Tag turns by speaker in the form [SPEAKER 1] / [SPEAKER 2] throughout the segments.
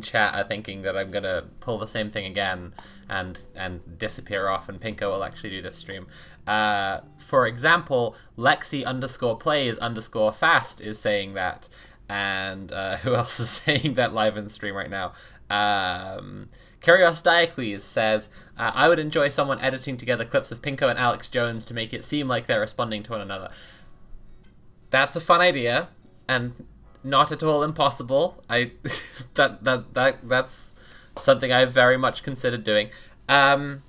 [SPEAKER 1] chat are thinking that I'm gonna pull the same thing again and disappear off, and Pinko will actually do this stream. For example, Lexi_plays_fast is saying that, and who else is saying that live in the stream right now? Kyrios Diocles says, I would enjoy someone editing together clips of Pinko and Alex Jones to make it seem like they're responding to one another. That's a fun idea, and not at all impossible. That's something I've very much considered doing. I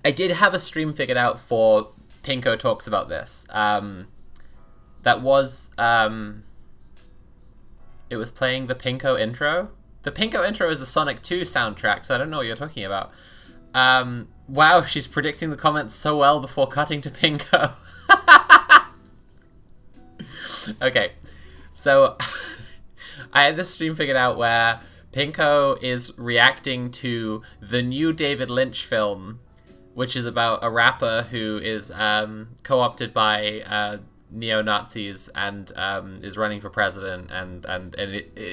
[SPEAKER 1] did have a stream figured out for Pinko Talks About This. That was it was playing the Pinko intro. The Pinko intro is the Sonic 2 soundtrack, so I don't know what you're talking about. Wow, she's predicting the comments so well before cutting to Pinko. Okay. So, I had this stream figured out where Pinko is reacting to the new David Lynch film, which is about a rapper who is co-opted by neo-Nazis and is running for president, and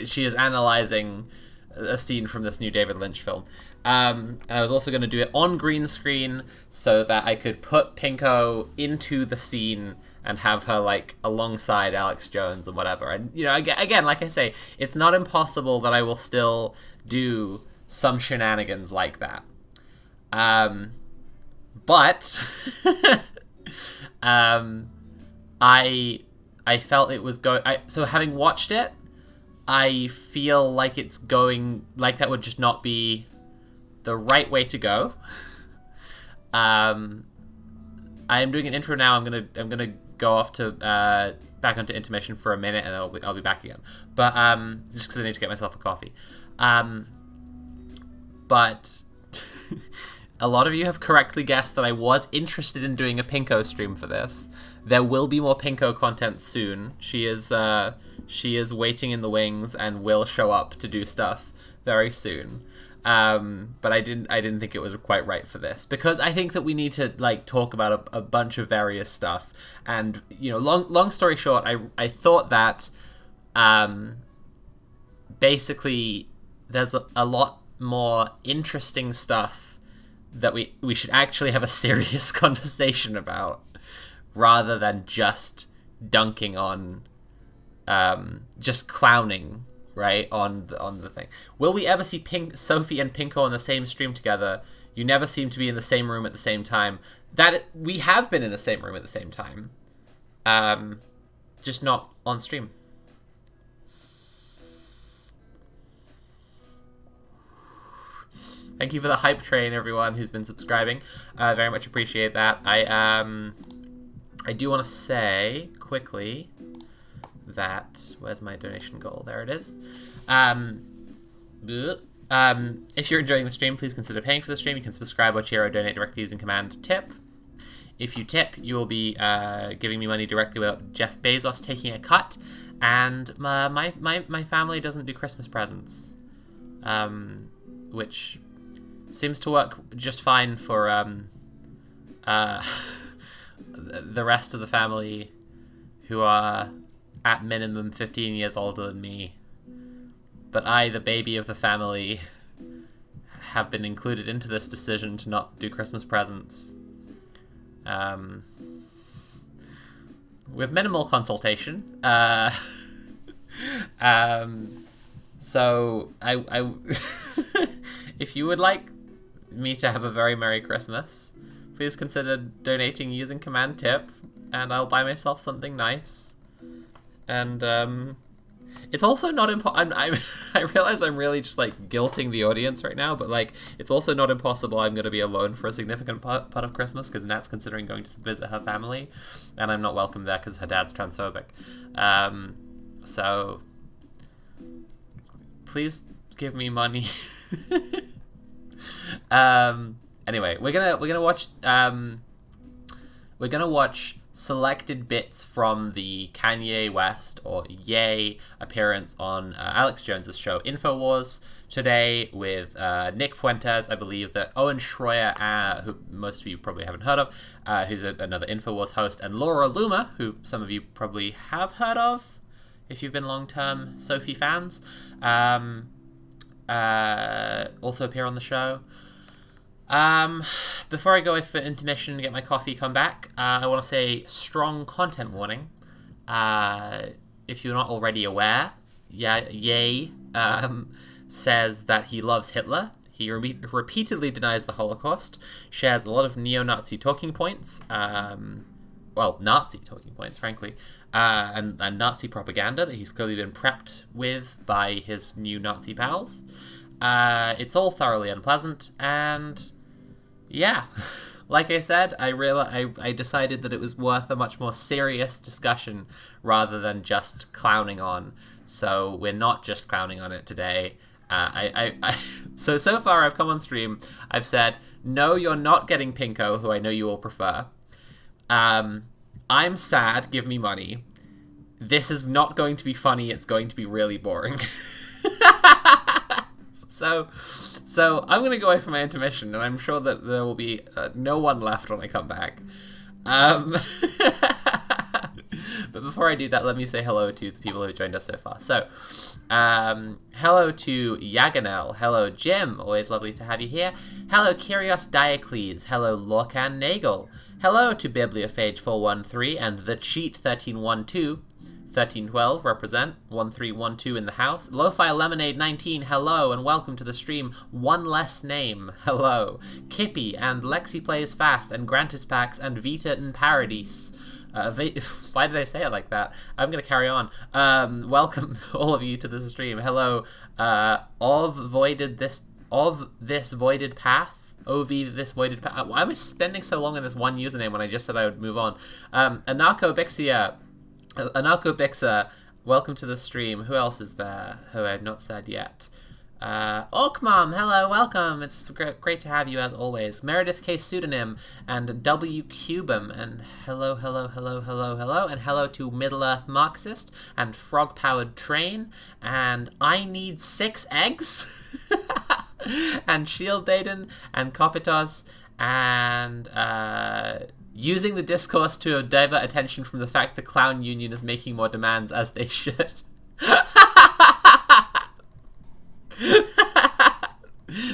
[SPEAKER 1] she is analyzing a scene from this new David Lynch film. And I was also going to do it on green screen so that I could put Pinko into the scene and have her, like, alongside Alex Jones and whatever. And, you know, again, like I say, it's not impossible that I will still do some shenanigans like that. But I felt it was going... So having watched it, I feel like it's going... Like, that would just not be the right way to go. I am doing an intro now. I'm gonna go off to back onto intermission for a minute, and I'll be back again. But just because I need to get myself a coffee. But a lot of you have correctly guessed that I was interested in doing a Pinko stream for this. There will be more Pinko content soon. She is waiting in the wings and will show up to do stuff very soon. But I didn't think it was quite right for this, because I think that we need to, like, talk about a bunch of various stuff. And, you know, long story short, I thought that basically there's a lot more interesting stuff that we should actually have a serious conversation about, rather than just dunking on just clowning, right, on the thing. Will we ever see Sophie and Pinko on the same stream together? You never seem to be in the same room at the same time. We have been in the same room at the same time. Just not on stream. Thank you for the hype train, everyone who's been subscribing. Very much appreciate that. I do want to say, quickly, that... Where's my donation goal? There it is. If you're enjoying the stream, please consider paying for the stream. You can subscribe or cheer or donate directly using command tip. If you tip, you will be giving me money directly without Jeff Bezos taking a cut. And my family doesn't do Christmas presents, which seems to work just fine for the rest of the family, who are at minimum 15 years older than me. But I, the baby of the family, have been included into this decision to not do Christmas presents. With minimal consultation. So I if you would like me to have a very Merry Christmas, please consider donating using command tip, and I'll buy myself something nice. And it's also not I realize I'm really just, like, guilting the audience right now, but, like, it's also not impossible I'm going to be alone for a significant part of Christmas, because Nat's considering going to visit her family, and I'm not welcome there because her dad's transphobic. So please give me money. Anyway, we're gonna watch selected bits from the Kanye West, or Ye, appearance on Alex Jones's show InfoWars today with Nick Fuentes. I believe that Owen Schroyer, who most of you probably haven't heard of, who's another InfoWars host, and Laura Luma, who some of you probably have heard of if you've been long-term Sophie fans. also appear on the show. Before I go for intermission and get my coffee, come back, I want to say strong content warning. If you're not already aware, Ye says that he loves Hitler. He repeatedly denies the Holocaust, shares a lot of neo-Nazi talking points, Nazi talking points, frankly, and Nazi propaganda that he's clearly been prepped with by his new Nazi pals. It's all thoroughly unpleasant, and yeah, like I said, I decided that it was worth a much more serious discussion rather than just clowning on. So we're not just clowning on it today. So far I've come on stream, I've said, no, you're not getting Pinko, who I know you all prefer. I'm sad, give me money. This is not going to be funny, it's going to be really boring. So I'm going to go away for my intermission, and I'm sure that there will be no one left when I come back. But before I do that, let me say hello to the people who have joined us so far. So, hello to Yaganel. Hello, Jim. Always lovely to have you here. Hello, Kyrios Diocles. Hello, Lorcan Nagel. Hello to Bibliophage413 and The Cheat 1312. 1312 represent 1312 in the house. Lo-Fi Lemonade 19, hello and welcome to the stream. One Less Name, hello. Kippy and Lexi Plays Fast and Grantis Pax and Vita and Paradise. Why did I say it like that? I'm going to carry on. Welcome all of you to the stream. Hello. Of this voided path. This voided path. Why am I spending so long on this one username when I just said I would move on? Anarcho Bixa, welcome to the stream. Who else is there who I've not said yet? Orkmom, hello, welcome. It's great to have you as always. Meredith K. Pseudonym and W. Cubum, and hello, and hello to Middle Earth Marxist and Frog Powered Train, and I Need 6 Eggs, and Shield Daden, and Kopitos, and using the discourse to divert attention from the fact the clown union is making more demands, as they should.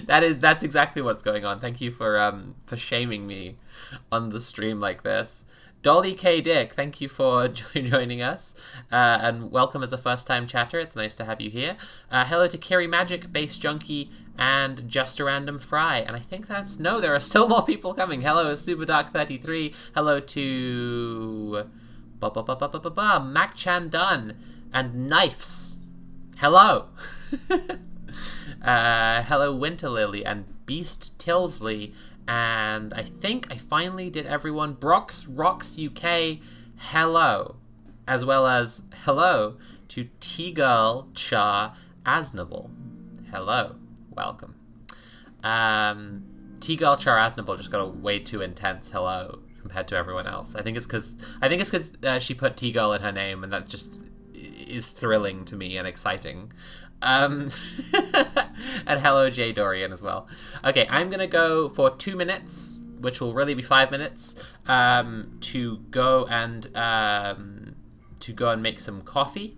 [SPEAKER 1] That's exactly what's going on. Thank you for shaming me on the stream like this. Dolly K. Dick, thank you for joining us, and welcome as a first-time chatter. It's nice to have you here. Hello to Kerry Magic, Base Junkie, and Just a Random Fry. And I think that's... No, there are still more people coming. Hello, SuperDark33. Hello to... Mac Chan Dunn, and Knifes. Hello. Hello, Winter Lily, and Beast Tilsley. And I think I finally did everyone. Brox Rocks UK, hello. As well as hello to T-Girl Char Asnable. Hello. Welcome. T-Girl Char Asnable just got a way too intense hello compared to everyone else. I think it's because she put T-Girl in her name, and that just is thrilling to me and exciting. And hello, Jay Dorian, as well. Okay, I'm gonna go for 2 minutes, which will really be 5 minutes, to go and make some coffee.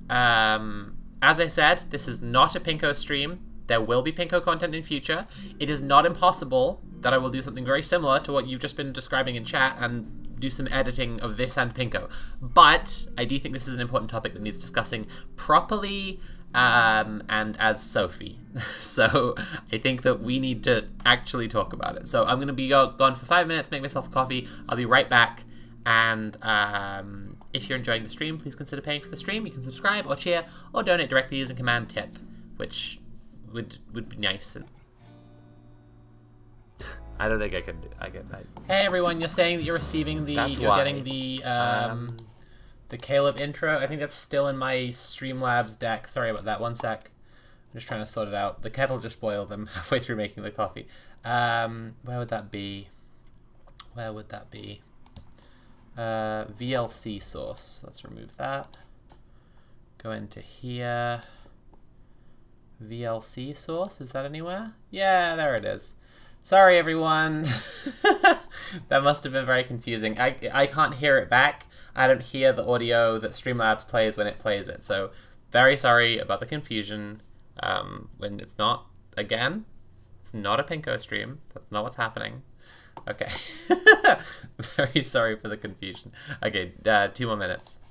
[SPEAKER 1] As I said, this is not a Pinko stream. There will be Pinko content in future. It is not impossible that I will do something very similar to what you've just been describing in chat and do some editing of this and Pinko. But I do think this is an important topic that needs discussing properly, and as Sophie. So I think that we need to actually talk about it. So I'm going to be gone for 5 minutes, make myself a coffee. I'll be right back. And if you're enjoying the stream, please consider paying for the stream. You can subscribe or cheer or donate directly using command tip, which would be nice.
[SPEAKER 2] I don't think I can do. I get that.
[SPEAKER 1] Hey everyone, you're saying that you're receiving the getting the Caleb intro. I think that's still in my Streamlabs deck. Sorry about that. One sec. I'm just trying to sort it out. The kettle just boiled. I'm halfway through making the coffee. Where would that be? VLC source. Let's remove that. Go into here. VLC source. Is that anywhere? Yeah, there it is. Sorry, everyone. That must have been very confusing. I can't hear it back. I don't hear the audio that Streamlabs plays when it plays it. So, very sorry about the confusion. when it's not. Again, it's not a Pinko stream. That's not what's happening. Okay. Very sorry for the confusion. Okay, 2 more minutes.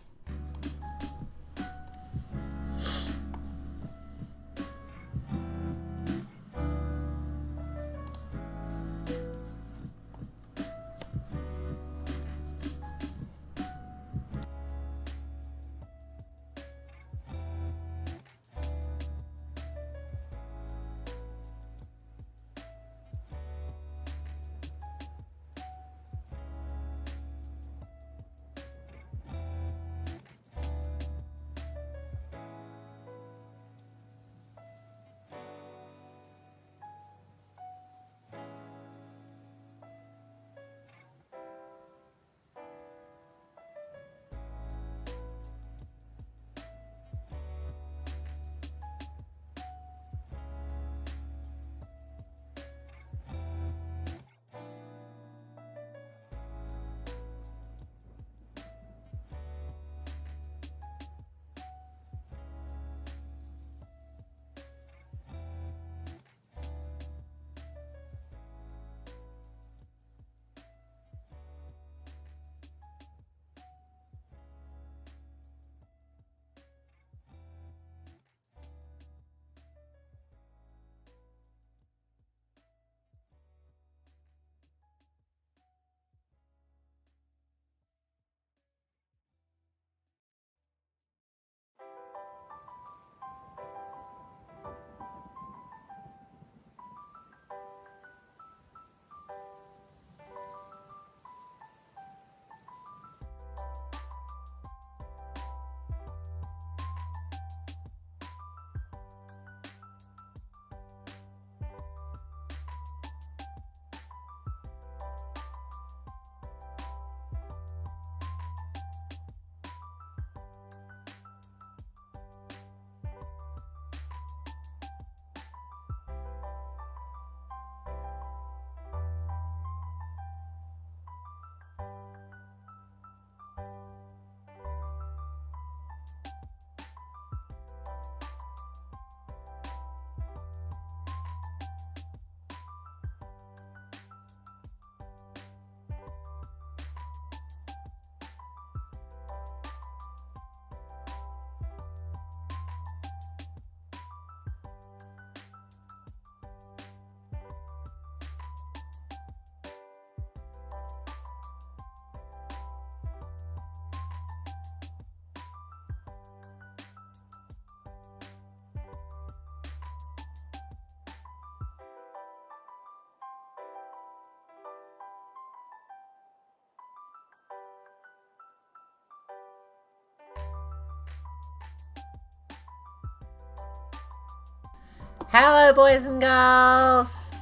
[SPEAKER 1] Hello, boys and girls!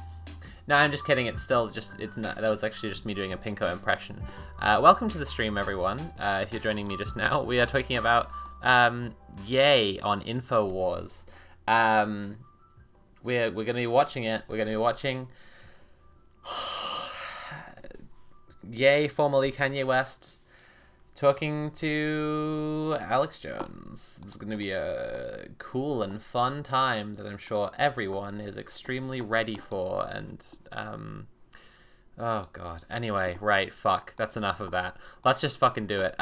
[SPEAKER 1] No, I'm just kidding. It's not. That was actually just me doing a Pinko impression. Welcome to the stream, everyone. If you're joining me just now, we are talking about Yay on InfoWars. We're going to be watching it. We're going to be watching Yay, formerly Kanye West, talking to Alex Jones. This is going to be a cool and fun time that I'm sure everyone is extremely ready for. And, oh god. Anyway, right, fuck. That's enough of that. Let's just fucking do it.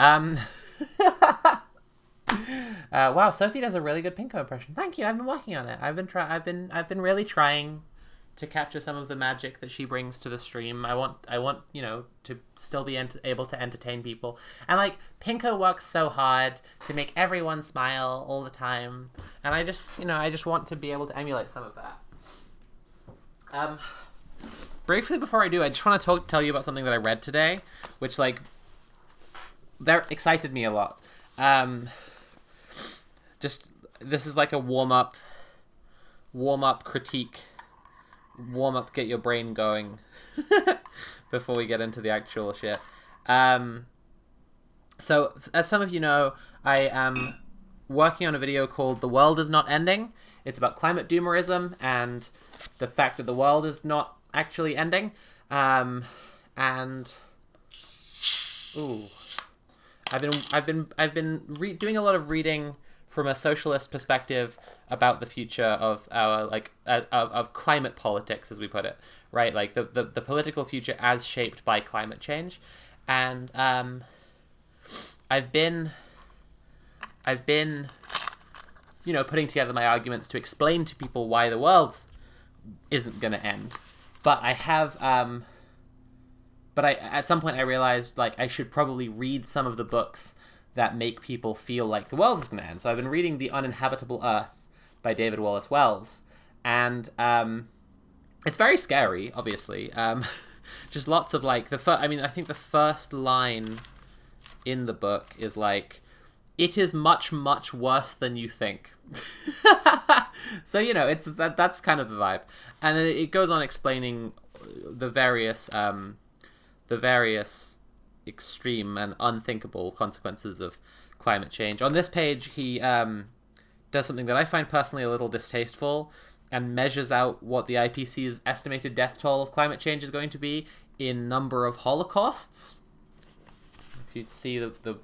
[SPEAKER 1] Wow, Sophie does a really good Pinko impression. Thank you. I've been working on it. I've been really trying to capture some of the magic that she brings to the stream. I want, to still be able to entertain people. And, like, Pinko works so hard to make everyone smile all the time. And I just want to be able to emulate some of that. Briefly before I do, I just want to tell you about something that I read today, which, like, that excited me a lot. This is like a warm-up critique. Warm up, get your brain going before we get into the actual shit. So, as some of you know, I am working on a video called The World Is Not Ending. It's about climate doomerism and the fact that the world is not actually ending. I've been doing a lot of reading from a socialist perspective about the future of our of climate politics, as we put it, right? Like the political future as shaped by climate change, and I've been putting together my arguments to explain to people why the world isn't going to end, but I have at some point I realized I should probably read some of the books that make people feel like the world is going to end. So I've been reading The Uninhabitable Earth by David Wallace Wells, and it's very scary, obviously. Just lots of I think the first line in the book is it is much, much worse than you think. So it's that's kind of the vibe, and then it goes on explaining the various extreme and unthinkable consequences of climate change. On this page, he does something that I find personally a little distasteful, and measures out what the IPCC's estimated death toll of climate change is going to be in number of holocausts. If you see the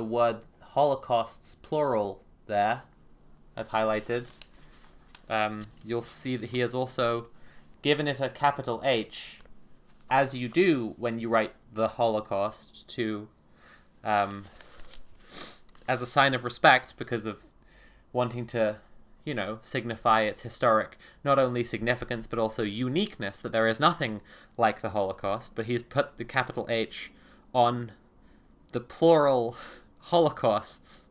[SPEAKER 1] word holocausts plural there, I've highlighted, you'll see that he has also given it a capital H, as you do when you write the Holocaust, to as a sign of respect, because of wanting to signify its historic, not only significance, but also uniqueness, that there is nothing like the Holocaust. But he's put the capital H on the plural holocausts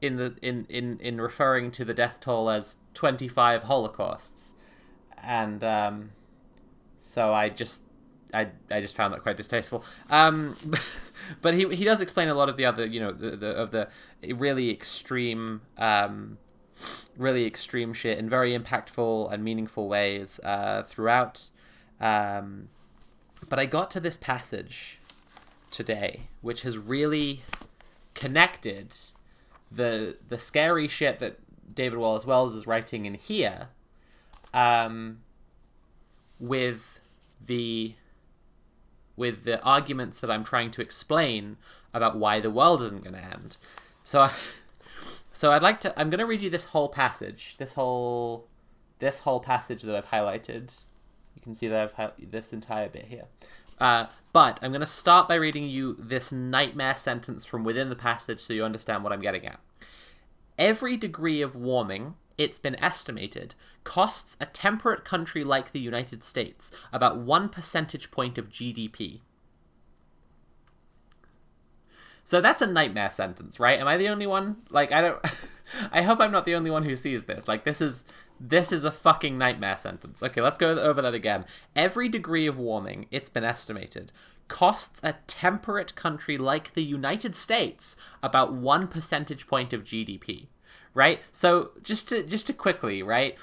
[SPEAKER 1] in referring to the death toll as 25 holocausts. And so I just found that quite distasteful. But he does explain a lot of the other, the really extreme shit in very impactful and meaningful ways throughout. But I got to this passage today, which has really connected the scary shit that David Wallace Wells is writing in here with the arguments that I'm trying to explain about why the world isn't going to end. So I'm going to read you this whole passage, this whole passage that I've highlighted. You can see that I've this entire bit here. But I'm going to start by reading you this nightmare sentence from within the passage so you understand what I'm getting at. Every degree of warming, it's been estimated, costs a temperate country like the United States about 1 percentage point of GDP. So that's a nightmare sentence, right? Am I the only one? I hope I'm not the only one who sees this. This is a fucking nightmare sentence. Okay, let's go over that again. Every degree of warming, it's been estimated, costs a temperate country like the United States about 1 percentage point of GDP, right? So just to quickly, right?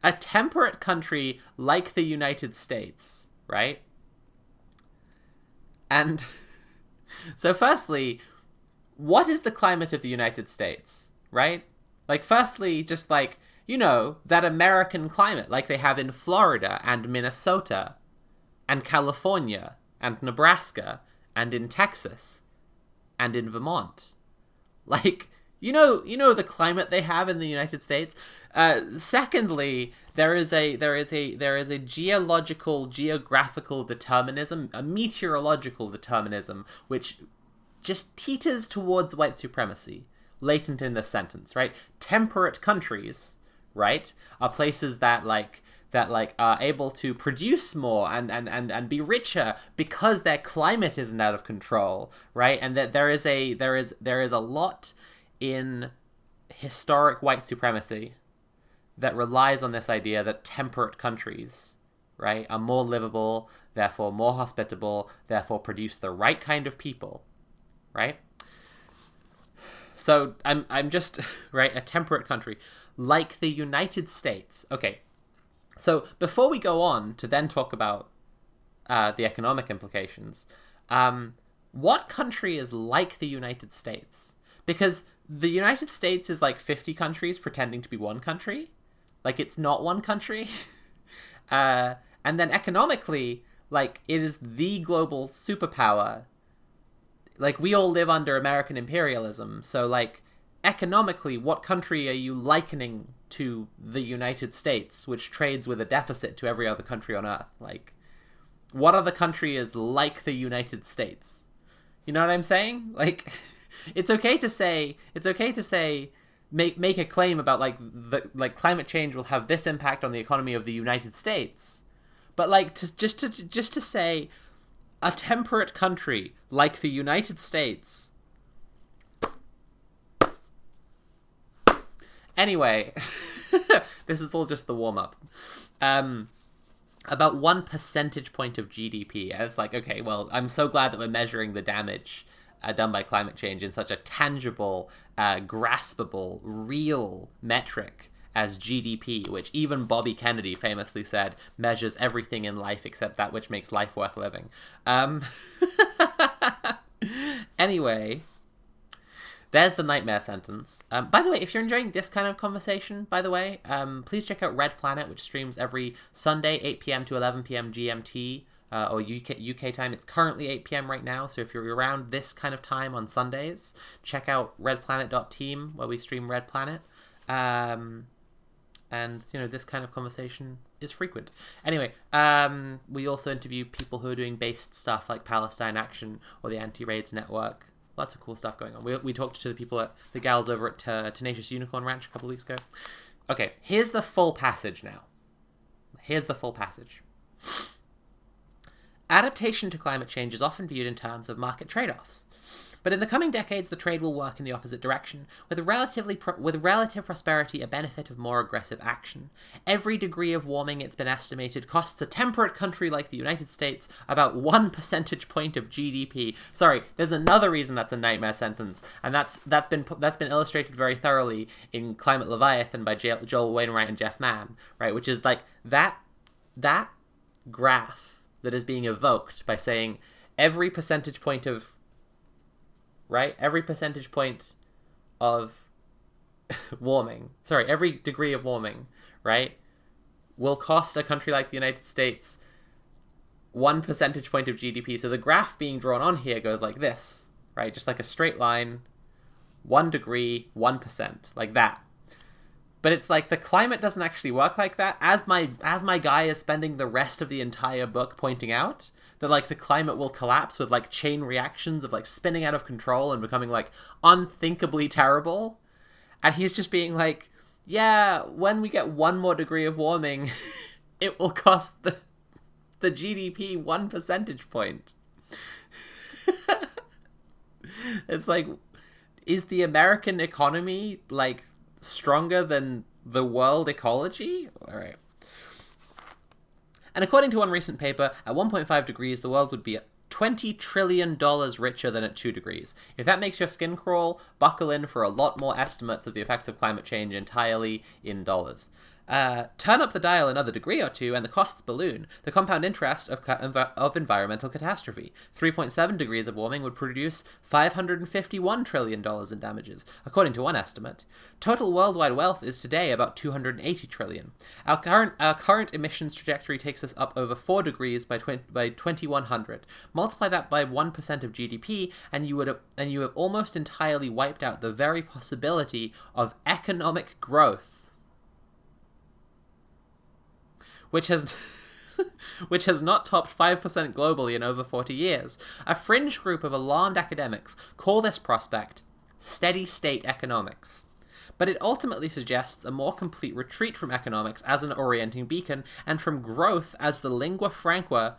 [SPEAKER 1] A temperate country like the United States, right? And so firstly, what is the climate of the United States, right? Firstly, just that American climate like they have in Florida and Minnesota and California and Nebraska and in Texas and in Vermont. The climate they have in the United States. Secondly, there is a geographical determinism, a meteorological determinism, which just teeters towards white supremacy, latent in this sentence, right? Temperate countries, right, are places that are able to produce more and be richer because their climate isn't out of control, right? And that there is a lot in historic white supremacy that relies on this idea that temperate countries, right, are more livable, therefore more hospitable, therefore produce the right kind of people, right? So I'm just, right, a temperate country like the United States. Okay, so before we go on to then talk about the economic implications, what country is like the United States? Because the United States is 50 countries pretending to be one country. It's not one country. And then economically, it is the global superpower. We all live under American imperialism, so economically, what country are you likening to the United States, which trades with a deficit to every other country on Earth? Like, what other country is like the United States? You know what I'm saying? Like, it's okay to say, make a claim about like climate change will have this impact on the economy of the United States, but like just to say a temperate country like the United States. Anyway, this is all just the warm up. About 1 percentage point of GDP. And it's like, okay, well, I'm so glad that we're measuring the damage done by climate change in such a tangible, graspable, real metric as GDP, which even Bobby Kennedy famously said measures everything in life except that which makes life worth living. Anyway, there's the nightmare sentence. By the way, if you're enjoying this kind of conversation, by the way, please check out Red Planet, which streams every Sunday, 8 p.m. to 11 p.m. GMT, or UK time. It's currently 8 p.m. right now, so if you're around this kind of time on Sundays, check out redplanet.team, where we stream Red Planet. And, you know, this kind of conversation is frequent. Anyway, we also interview people who are doing based stuff like Palestine Action or the Anti-Raids Network. Lots of cool stuff going on. We talked to the people at the gals over at Tenacious Unicorn Ranch a couple of weeks ago. Okay, here's the full passage now. Here's the full passage. Adaptation to climate change is often viewed in terms of market trade-offs. But in the coming decades, the trade will work in the opposite direction, with relative prosperity a benefit of more aggressive action. Every degree of warming, it's been estimated, costs a temperate country like the United States about 1 percentage point of GDP. Sorry, there's another reason that's a nightmare sentence, and that's been illustrated very thoroughly in Climate Leviathan by Joel Wainwright and Jeff Mann, right? Which is like that graph that is being evoked by saying every percentage point of every percentage point of warming, every degree of warming, right, will cost a country like the United States 1 percentage point of GDP. So the graph being drawn on here goes like this, right? Just like a straight line, 1 degree, 1%, like that. But it's like the climate doesn't actually work like that. As my guy is spending the rest of the entire book pointing out, that like the climate will collapse with like chain reactions of like spinning out of control and becoming like unthinkably terrible. And he's just being like, yeah, when we get 1 more degree of warming, it will cost the GDP 1 percentage point. It's like, is the American economy like stronger than the world ecology? All right. And according to one recent paper, at 1.5 degrees, the world would be $20 trillion richer than at 2 degrees. If that makes your skin crawl, buckle in for a lot more estimates of the effects of climate change entirely in dollars. Turn up the dial another degree or two and the costs balloon. The compound interest of environmental catastrophe. 3.7 degrees of warming would produce $551 trillion in damages, according to one estimate. Total worldwide wealth is today about $280 trillion. Our current emissions trajectory takes us up over 4 degrees by 2100. Multiply that by 1% of GDP, and you have almost entirely wiped out the very possibility of economic growth, which has not topped 5% globally in over 40 years. A fringe group of alarmed academics call this prospect steady-state economics. But it ultimately suggests a more complete retreat from economics as an orienting beacon, and from growth as the lingua franca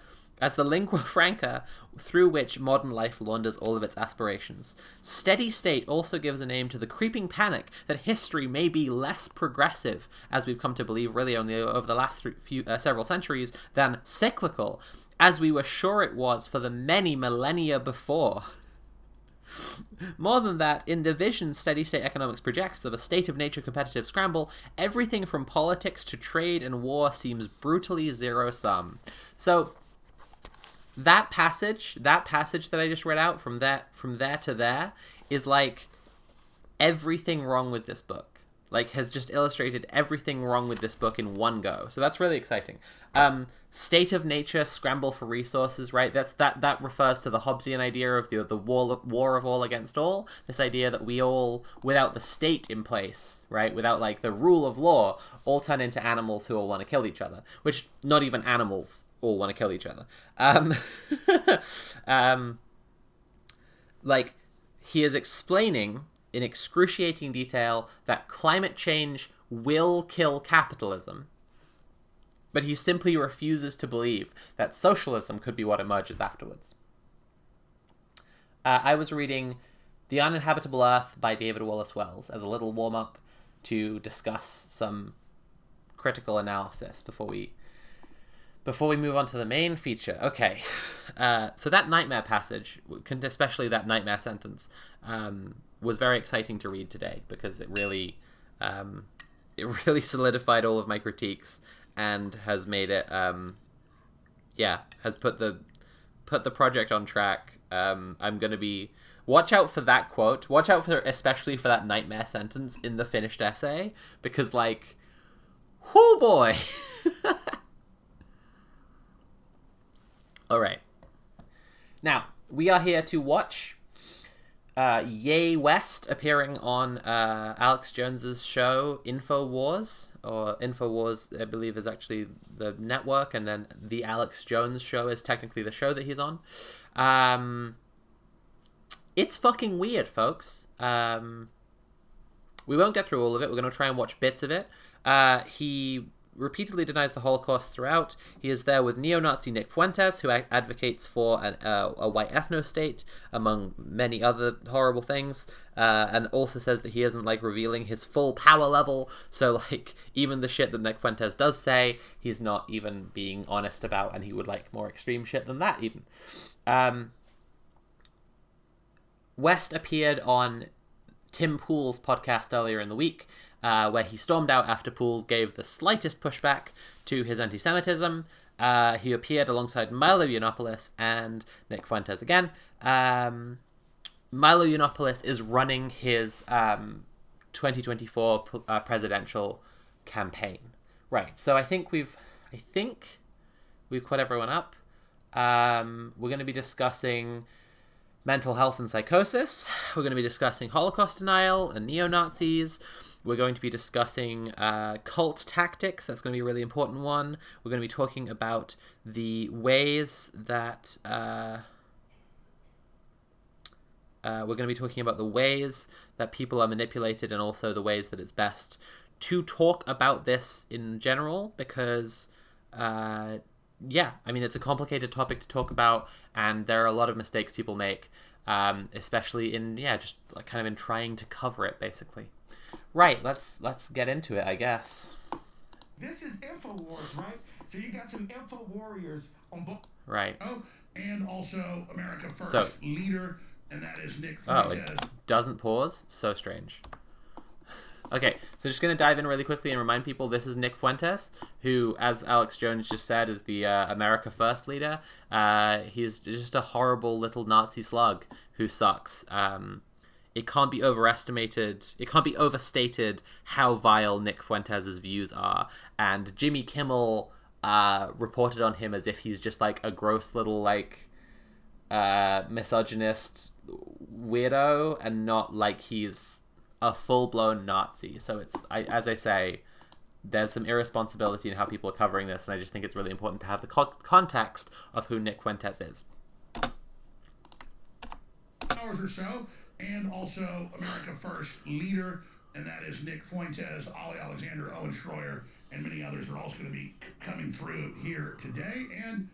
[SPEAKER 1] through which modern life launders all of its aspirations. Steady state also gives a name to the creeping panic that history may be less progressive, as we've come to believe really only over the last several centuries, than cyclical, as we were sure it was for the many millennia before. More than that, in the vision steady-state economics projects of a state-of-nature competitive scramble, everything from politics to trade and war seems brutally zero-sum. So that passage that I just read out from there to there is like everything wrong with this book. like has just illustrated everything wrong with this book in one go. So that's really exciting. State of nature, scramble for resources, right? That refers to the Hobbesian idea of the war of all against all. This idea that we all, without the state in place, right, without like the rule of law, all turn into animals who all want to kill each other. Which not even animals all want to kill each other. Like he is explaining in excruciating detail that climate change will kill capitalism. But he simply refuses to believe that socialism could be what emerges afterwards. I was reading The Uninhabitable Earth by David Wallace Wells as a little warm-up to discuss some critical analysis before we move on to the main feature. Okay, so that nightmare passage, especially that nightmare sentence, was very exciting to read today because it really solidified all of my critiques and has made it, has put the project on track. I'm gonna be watch out for that quote. Watch out for especially for that nightmare sentence in the finished essay because like, whoo boy. All right. Now we are here to watch Ye West appearing on Alex Jones's show InfoWars, or InfoWars I believe is actually the network, and then the Alex Jones show is technically the show that he's on. It's fucking weird, folks. We won't get through all of it. We're going to try and watch bits of it. He repeatedly denies the Holocaust throughout. He is there with neo-Nazi Nick Fuentes, who advocates for a white ethno-state, among many other horrible things, and also says that he isn't, like, revealing his full power level, so, like, even the shit that Nick Fuentes does say, he's not even being honest about, and he would like more extreme shit than that, even. West appeared on Tim Pool's podcast earlier in the week, where he stormed out after Poole gave the slightest pushback to his anti-Semitism. He appeared alongside Milo Yiannopoulos and Nick Fuentes again. Milo Yiannopoulos is running his 2024 presidential campaign. Right, so I think we've caught everyone up. We're going to be discussing mental health and psychosis. We're going to be discussing Holocaust denial and neo-Nazis. We're going to be discussing cult tactics. That's going to be a really important one. We're going to be talking about the ways that people are manipulated, and also the ways that it's best to talk about this in general, because I mean, it's a complicated topic to talk about, and there are a lot of mistakes people make, especially in just like kind of in trying to cover it, basically. Right, let's get into it, I guess.
[SPEAKER 3] This is InfoWars, right? So you got some Info Warriors on both.
[SPEAKER 1] Right.
[SPEAKER 3] Oh, and also America First leader, and that is Nick Fuentes.
[SPEAKER 1] Oh, it doesn't pause? So strange. Okay, so just going to dive in really quickly and remind people this is Nick Fuentes, who, as Alex Jones just said, is the America First leader. He's just a horrible little Nazi slug who sucks. It can't be overstated how vile Nick Fuentes' views are. And Jimmy Kimmel reported on him as if he's just like a gross little like misogynist weirdo, and not like he's a full-blown Nazi. So it's, as I say, there's some irresponsibility in how people are covering this, and I just think it's really important to have the context of who Nick Fuentes is.
[SPEAKER 3] Hours or so, and also America First leader, and that is Nick Fuentes, Ollie Alexander, Owen Schroyer, and many others are also going to be coming through here today. And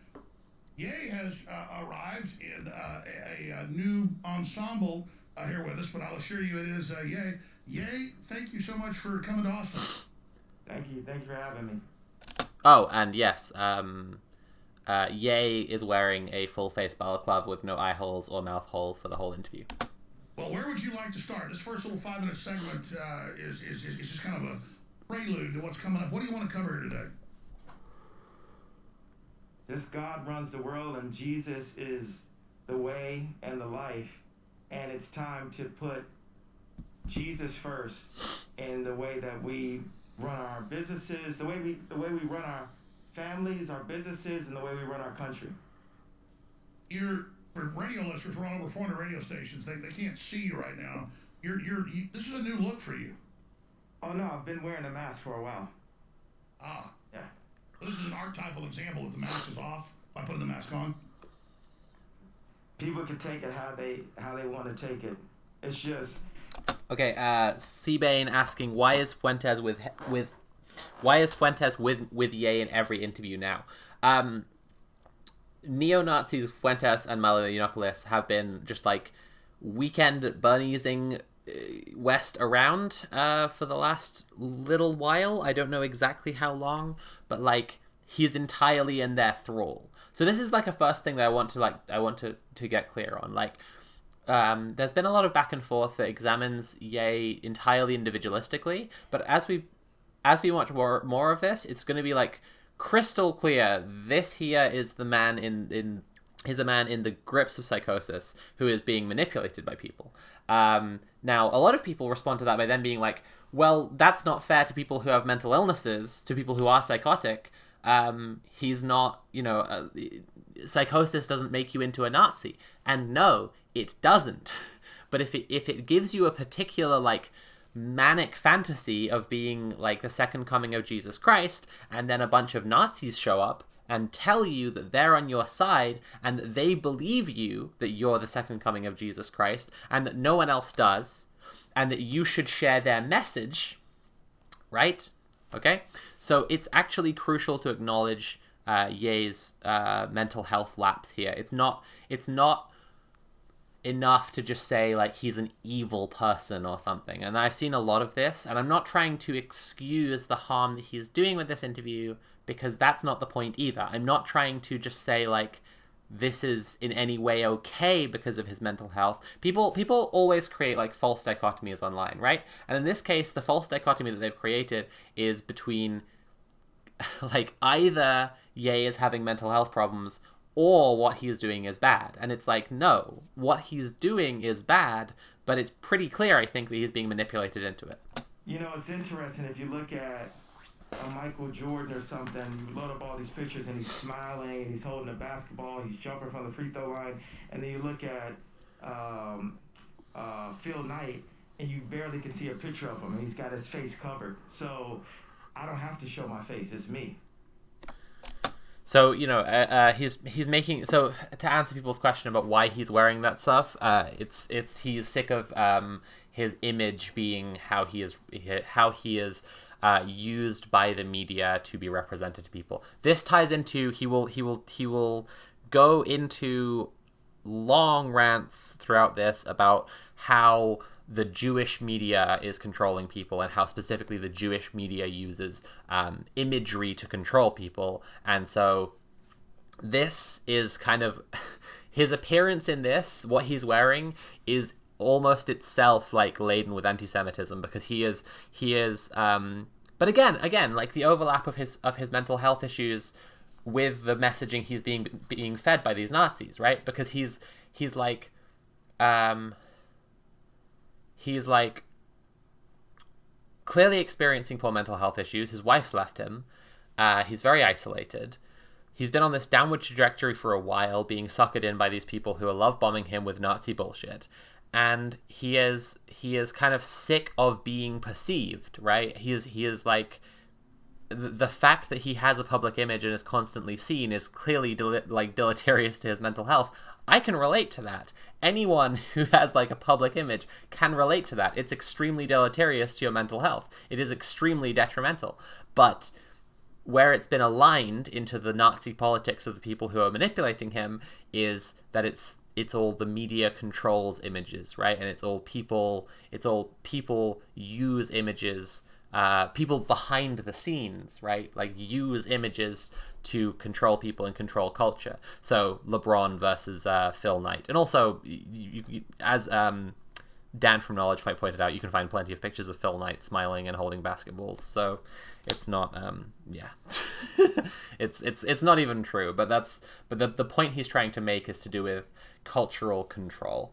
[SPEAKER 3] Ye has arrived in a new ensemble here with us, but I'll assure you it is Ye. Ye, thank you so much for coming to Austin.
[SPEAKER 4] Thank you. Thanks for having me.
[SPEAKER 1] Oh, and yes, Ye is wearing a full-face balaclava with no eye holes or mouth hole for the whole interview.
[SPEAKER 3] Well, where would you like to start? This first little 5-minute segment is just kind of a prelude to what's coming up. What do you want to cover here today?
[SPEAKER 4] This God runs the world, and Jesus is the way and the life, and it's time to put Jesus first in the way that we run our businesses, the way we run our families, our businesses, and the way we run our country.
[SPEAKER 3] For radio listeners, we're on over 400 radio stations. They can't see you right now. This is a new look for you.
[SPEAKER 4] Oh no, I've been wearing a mask for a while.
[SPEAKER 3] Ah.
[SPEAKER 4] Yeah.
[SPEAKER 3] This is an archetypal example that the mask is off by putting the mask on.
[SPEAKER 4] People can take it how they want to take it. It's just
[SPEAKER 1] Okay. Seabane asking, why is Fuentes with Ye in every interview now? Neo-Nazis Fuentes and Yiannopoulos have been just like weekend bunniesing West around for the last little while. I don't know exactly how long, but like he's entirely in their thrall. So this is like a first thing that I want to get clear on. Like there's been a lot of back and forth that examines Ye entirely individualistically, but as we watch more of this, it's going to be like crystal clear. This here is the man in a man in the grips of psychosis who is being manipulated by people. Now, a lot of people respond to that by then being like, well, that's not fair to people who have mental illnesses, to people who are psychotic. He's not, psychosis doesn't make you into a Nazi. And no, it doesn't. But if it gives you a particular, like, manic fantasy of being, like, the second coming of Jesus Christ, and then a bunch of Nazis show up and tell you that they're on your side and that they believe you that you're the second coming of Jesus Christ and that no one else does and that you should share their message, right? Okay? So it's actually crucial to acknowledge Ye's mental health lapse here. It's not enough to just say, like, he's an evil person or something. And I've seen a lot of this, and I'm not trying to excuse the harm that he's doing with this interview, because that's not the point either. I'm not trying to just say, like, this is in any way okay because of his mental health. People always create, like, false dichotomies online, right? And in this case, the false dichotomy that they've created is between, like, either Ye is having mental health problems or what he's doing is bad. And it's like, no, what he's doing is bad, but it's pretty clear, I think, that he's being manipulated into it.
[SPEAKER 4] You know, it's interesting if you look at Michael Jordan or something, you load up all these pictures and he's smiling and he's holding a basketball, he's jumping from the free throw line, and then you look at Phil Knight and you barely can see a picture of him and he's got his face covered. So I don't have to show my face, it's me.
[SPEAKER 1] So, he's making, so to answer people's question about why he's wearing that stuff, he's sick of his image being how he is used by the media to be represented to people. This ties into, he will go into long rants throughout this about how the Jewish media is controlling people and how specifically the Jewish media uses imagery to control people. And so this is kind of his appearance in this, what he's wearing is almost itself like laden with anti-Semitism, because he is but again, like the overlap of his mental health issues with the messaging he's being fed by these Nazis, right? Because he's like clearly experiencing poor mental health issues. His wife's left him. He's very isolated. He's been on this downward trajectory for a while, being suckered in by these people who are love bombing him with Nazi bullshit. And he is kind of sick of being perceived, right? He is like, the fact that he has a public image and is constantly seen is clearly deleterious to his mental health. I can relate to that. Anyone who has like a public image can relate to that. It's extremely deleterious to your mental health. It is extremely detrimental. But where it's been aligned into the Nazi politics of the people who are manipulating him is that it's all the media controls images, right? And it's all people use images, people behind the scenes, right? Like use images to control people and control culture. So LeBron versus Phil Knight. And also, as Dan from Knowledge Fight pointed out, you can find plenty of pictures of Phil Knight smiling and holding basketballs. So it's not, it's not even true. But the point he's trying to make is to do with cultural control.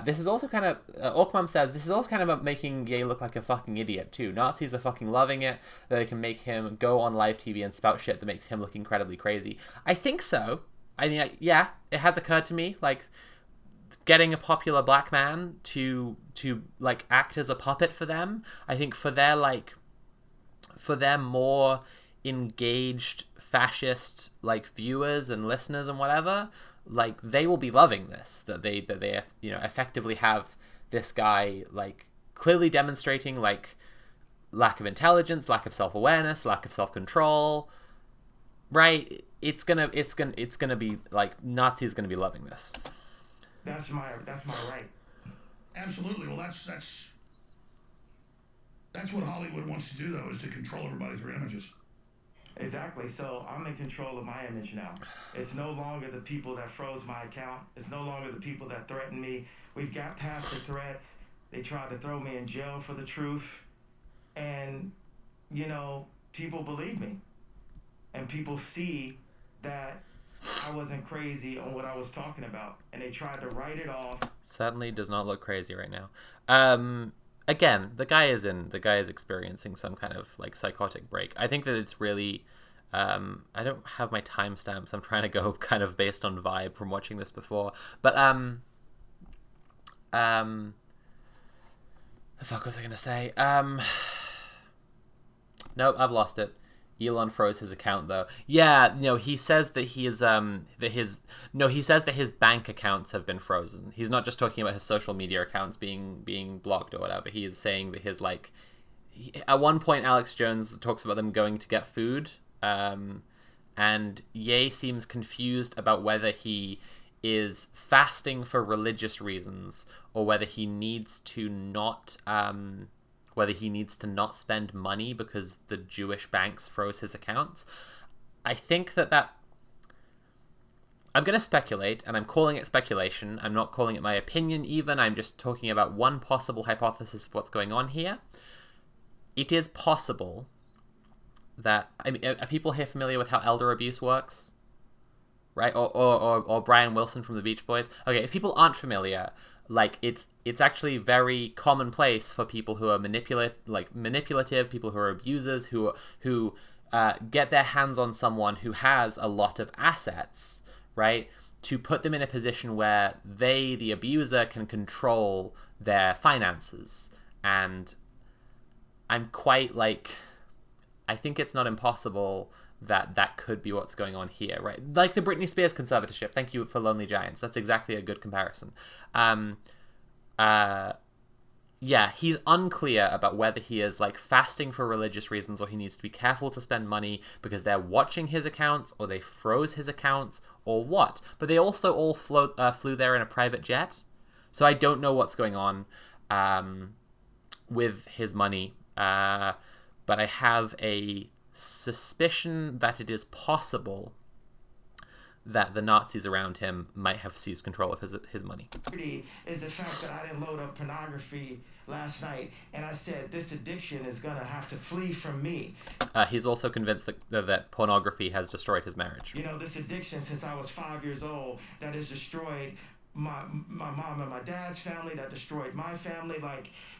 [SPEAKER 1] This is also kind of, Orkmam says, this is also kind of about making Ye look like a fucking idiot too. Nazis are fucking loving it, that they can make him go on live TV and spout shit that makes him look incredibly crazy. I think so. I mean, yeah, it has occurred to me, like, getting a popular black man to like act as a puppet for them. I think for their more engaged fascist like viewers and listeners and whatever, like they will be loving this, that they effectively have this guy like clearly demonstrating like lack of intelligence, lack of self-awareness, lack of self-control, right? It's gonna be like Nazis gonna be loving this.
[SPEAKER 4] That's my right.
[SPEAKER 3] Absolutely. Well, that's what Hollywood wants to do, though, is to control everybody through images.
[SPEAKER 4] Exactly. So I'm in control of my image now. It's no longer the people that froze my account. It's no longer the people that threatened me. We've got past the threats. They tried to throw me in jail for the truth. And, people believe me. And people see that I wasn't crazy on what I was talking about, and they tried to write it off.
[SPEAKER 1] Certainly does not look crazy right now. Again, the guy is experiencing some kind of like psychotic break. I think that it's really, I don't have my timestamps. I'm trying to go kind of based on vibe from watching this before, but the fuck was I gonna say? Nope, I've lost it. Elon froze his account though. Yeah, he says that he is he says that his bank accounts have been frozen. He's not just talking about his social media accounts being blocked or whatever. He is saying that his at one point Alex Jones talks about them going to get food, and Ye seems confused about whether he is fasting for religious reasons or whether he needs to not spend money because the Jewish banks froze his accounts. I think that I'm going to speculate, and I'm calling it speculation. I'm not calling it my opinion even. I'm just talking about one possible hypothesis of what's going on here. It is possible that, I mean, are people here familiar with how elder abuse works? Right? Or Brian Wilson from the Beach Boys? Okay, if people aren't familiar, like it's actually very commonplace for people who are manipulative, people who are abusers, who get their hands on someone who has a lot of assets, right? To put them in a position where they, the abuser, can control their finances. And I'm quite I think it's not impossible that could be what's going on here, right? Like the Britney Spears conservatorship. Thank you for Lonely Giants. That's exactly a good comparison. Yeah, he's unclear about whether he is fasting for religious reasons or he needs to be careful to spend money because they're watching his accounts or they froze his accounts or what. But they also all flew there in a private jet. So I don't know what's going on with his money. But I have a suspicion that it is possible that the Nazis around him might have seized control of his money.
[SPEAKER 4] Is the fact that I didn't load up pornography last night, and I said this addiction is gonna have to flee from me.
[SPEAKER 1] He's also convinced that pornography has destroyed his marriage.
[SPEAKER 4] This addiction since I was 5 years old that has destroyed my mom and my dad's family, that destroyed my family.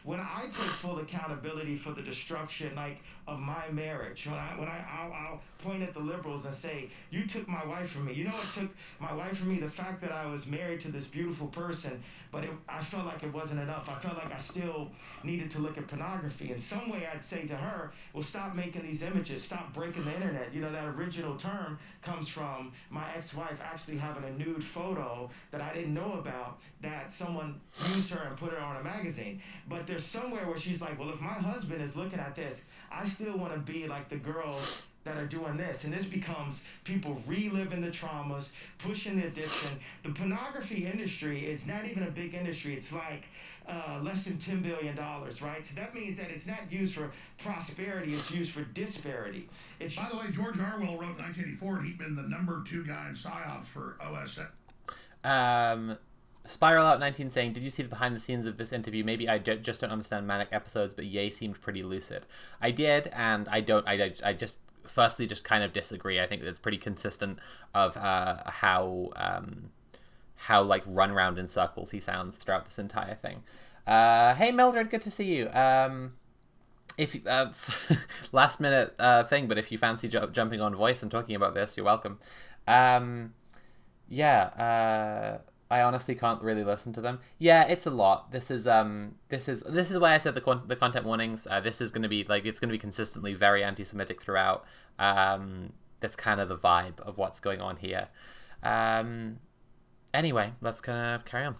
[SPEAKER 4] When I take full accountability for the destruction of my marriage, I'll point at the liberals and say, you took my wife from me. What took my wife from me? The fact that I was married to this beautiful person, but I felt like it wasn't enough. I felt like I still needed to look at pornography. In some way, I'd say to her, well, stop making these images, stop breaking the internet. That original term comes from my ex-wife actually having a nude photo that I didn't know about, that someone used her and put her on a magazine. But there's somewhere where she's like, well, if my husband is looking at this, I still want to be like the girls that are doing this. And this becomes people reliving the traumas, pushing the addiction. The pornography industry is not even a big industry. It's less than $10 billion, right? So that means that it's not used for prosperity, it's used for disparity.
[SPEAKER 3] By the way, George Orwell wrote 1984, and he'd been the #2 guy in PSYOPs for OSN.
[SPEAKER 1] Spiral Out 19 saying, did you see the behind the scenes of this interview? Maybe I just don't understand manic episodes, but Ye seemed pretty lucid. I did, and I just firstly just kind of disagree. I think that it's pretty consistent of how how like run round in circles he sounds throughout this entire thing. Hey Mildred, good to see you. If last minute thing, but if you fancy jumping on Voice and talking about this, you're welcome. I honestly can't really listen to them. Yeah, it's a lot. This is why I said the content warnings. This is going to be like, it's going to be consistently very anti-Semitic throughout. That's kind of the vibe of what's going on here. Anyway, let's kind of carry on.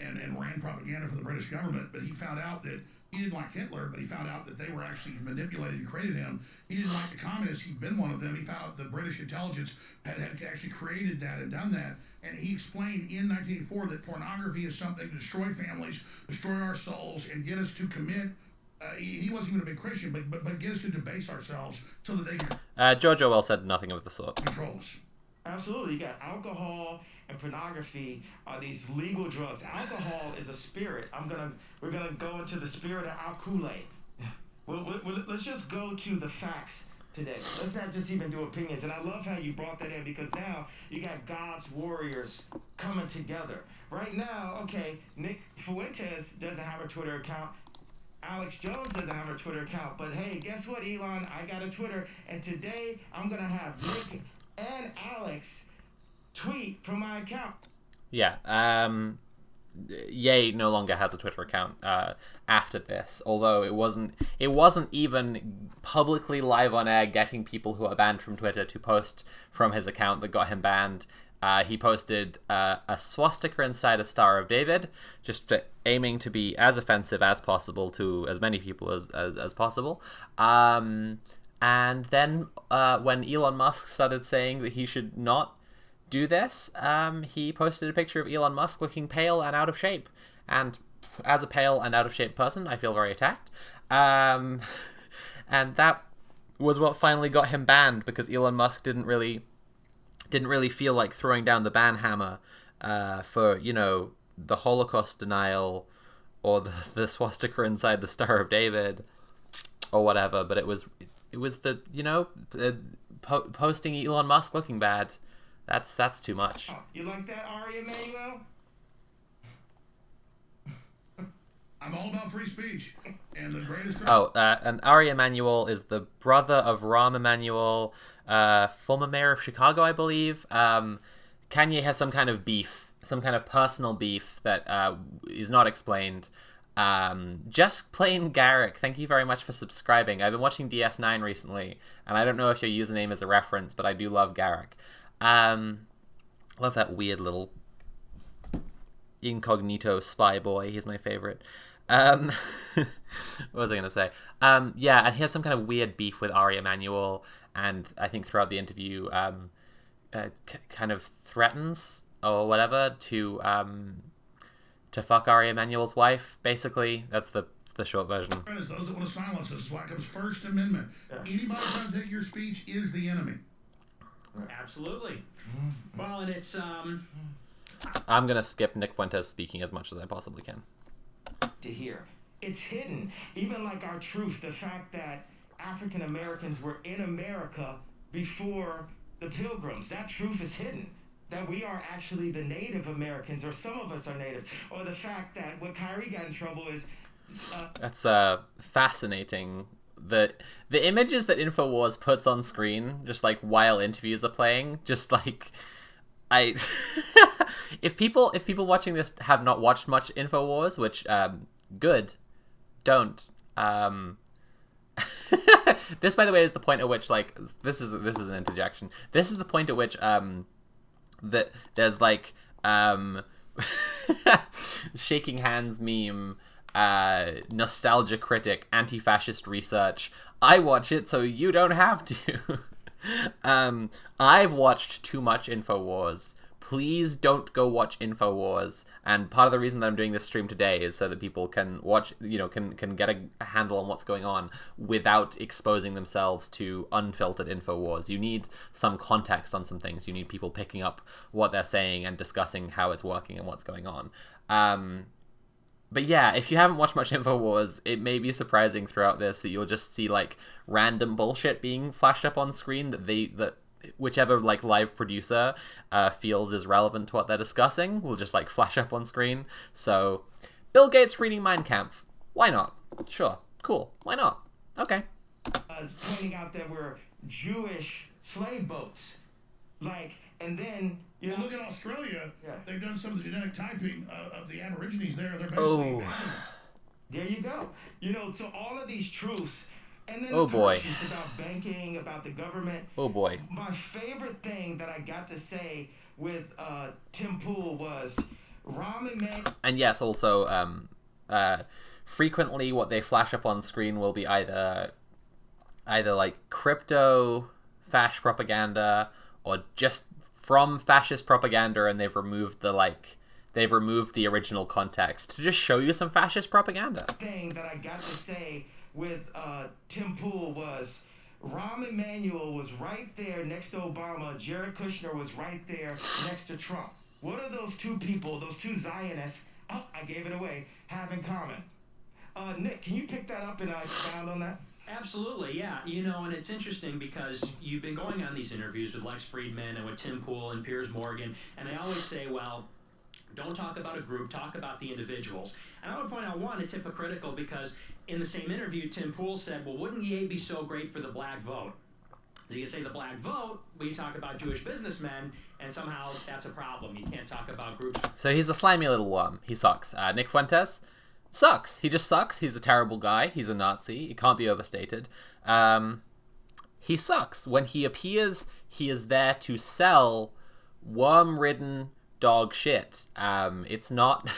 [SPEAKER 3] And ran propaganda for the British government, but he found out that he didn't like Hitler, but he found out that they were actually manipulated and created him. He didn't like the communists. He'd been one of them. He found out the British intelligence had actually created that and done that. And he explained in 1984 that pornography is something to destroy families, destroy our souls, and get us to commit. He wasn't even a big Christian, but get us to debase ourselves so that they can.
[SPEAKER 1] George Orwell said nothing of the sort.
[SPEAKER 3] Control us.
[SPEAKER 4] Absolutely. You got alcohol and pornography are these legal drugs. Alcohol is a spirit. We're gonna go into the spirit of alcohol. Let's just go to the facts today. Let's not just even do opinions. And I love how you brought that in, because now you got God's warriors coming together. Right now, okay, Nick Fuentes doesn't have a Twitter account. Alex Jones doesn't have a Twitter account. But hey, guess what, Elon? I got a Twitter. And today I'm gonna have Nick and Alex tweet from my account.
[SPEAKER 1] Yeah. Ye no longer has a Twitter account after this, although it wasn't even publicly live on air getting people who are banned from Twitter to post from his account that got him banned. He posted a swastika inside a Star of David, just aiming to be as offensive as possible to as many people as possible. And then when Elon Musk started saying that he should not do this, he posted a picture of Elon Musk looking pale and out of shape. And as a pale and out of shape person, I feel very attacked. And that was what finally got him banned, because Elon Musk didn't really feel like throwing down the ban hammer for, the Holocaust denial or the swastika inside the Star of David or whatever. But it was the, posting Elon Musk looking bad. That's too much.
[SPEAKER 4] Oh, you like that, Ari Emanuel?
[SPEAKER 3] I'm all about free speech. And the greatest...
[SPEAKER 1] and Ari Emanuel is the brother of Rahm Emanuel, former mayor of Chicago, I believe. Kanye has some kind of beef, some kind of personal beef that is not explained. Just plain Garrick, thank you very much for subscribing. I've been watching DS9 recently, and I don't know if your username is a reference, but I do love Garrick. Love that weird little incognito spy boy. He's my favorite. What was I gonna say? Yeah, and he has some kind of weird beef with Ari Emanuel, and I think throughout the interview, kind of threatens or whatever to fuck Ari Emanuel's wife. Basically, that's the short version.
[SPEAKER 3] Those that want to silence us is why it comes First Amendment. Yeah. Anybody trying to take your speech is the enemy.
[SPEAKER 5] Absolutely. Well, and it's
[SPEAKER 1] I'm gonna skip Nick Fuentes speaking as much as I possibly can.
[SPEAKER 4] To hear, it's hidden. Even like our truth, the fact that African Americans were in America before the Pilgrims, that truth is hidden. That we are actually the Native Americans, or some of us are Native, or the fact that what Kyrie got in trouble is.
[SPEAKER 1] That's fascinating. The images that InfoWars puts on screen, just like while interviews are playing, just like if people watching this have not watched much InfoWars, which good, don't. This, by the way, is the point at which, like, this is an interjection. This is the point at which that there's like shaking hands meme. Nostalgia critic, anti-fascist research. I watch it so you don't have to. I've watched too much InfoWars. Please don't go watch InfoWars. And part of the reason that I'm doing this stream today is so that people can watch, can get a handle on what's going on without exposing themselves to unfiltered InfoWars. You need some context on some things. You need people picking up what they're saying and discussing how it's working and what's going on. But yeah, if you haven't watched much InfoWars, it may be surprising throughout this that you'll just see like random bullshit being flashed up on screen that whichever like live producer feels is relevant to what they're discussing will just like flash up on screen. So Bill Gates reading Mein Kampf. Why not? Sure. Cool. Why not? Okay.
[SPEAKER 4] Pointing out that we're Jewish slave boats. Like, and then, you know...
[SPEAKER 3] Well, look at Australia.
[SPEAKER 4] Yeah.
[SPEAKER 3] They've done some of the genetic typing of the Aborigines there. They're basically
[SPEAKER 1] Oh.
[SPEAKER 3] Africans.
[SPEAKER 4] There you go. You know, so all of these truths. And then
[SPEAKER 1] Oh,
[SPEAKER 4] the
[SPEAKER 1] boy.
[SPEAKER 4] purchase about banking, about the government.
[SPEAKER 1] Oh boy.
[SPEAKER 4] My favorite thing that I got to say with Tim Pool was Ramen Man.
[SPEAKER 1] And yes, also, frequently what they flash up on screen will be either like crypto fascist propaganda or just from fascist propaganda, and they've removed the original context to just show you some fascist propaganda.
[SPEAKER 4] Thing that I got to say with Tim Pool was Rahm Emanuel was right there next to Obama. Jared Kushner was right there next to Trump. What are those two people, those two Zionists, oh, I gave it away, have in common? Nick, can you pick that up and expound on that?
[SPEAKER 5] Absolutely, yeah. You know, and it's interesting because you've been going on these interviews with Lex Friedman and with Tim Pool and Piers Morgan, and they always say, well, don't talk about a group, talk about the individuals. And I would point out, one, it's hypocritical because in the same interview, Tim Pool said, well, wouldn't Ye be so great for the black vote? So you can say the black vote, but you talk about Jewish businessmen, and somehow that's a problem. You can't talk about groups.
[SPEAKER 1] So he's a slimy little worm. He sucks. Nick Fuentes sucks. He just sucks. He's a terrible guy. He's a Nazi. It can't be overstated. He sucks. When he appears, he is there to sell worm-ridden dog shit. It's not...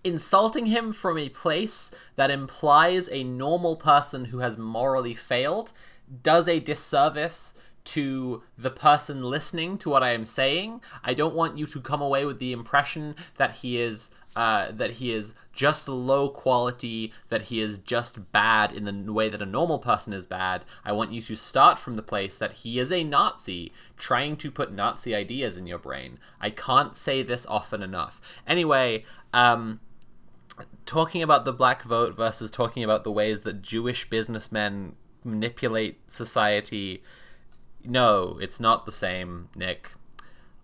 [SPEAKER 1] Insulting him from a place that implies a normal person who has morally failed does a disservice to the person listening to what I am saying. I don't want you to come away with the impression that he is just low quality, that he is just bad in the way that a normal person is bad. I want you to start from the place that he is a Nazi trying to put Nazi ideas in your brain. I can't say this often enough. Anyway, talking about the black vote versus talking about the ways that Jewish businessmen manipulate society, no, it's not the same, Nick.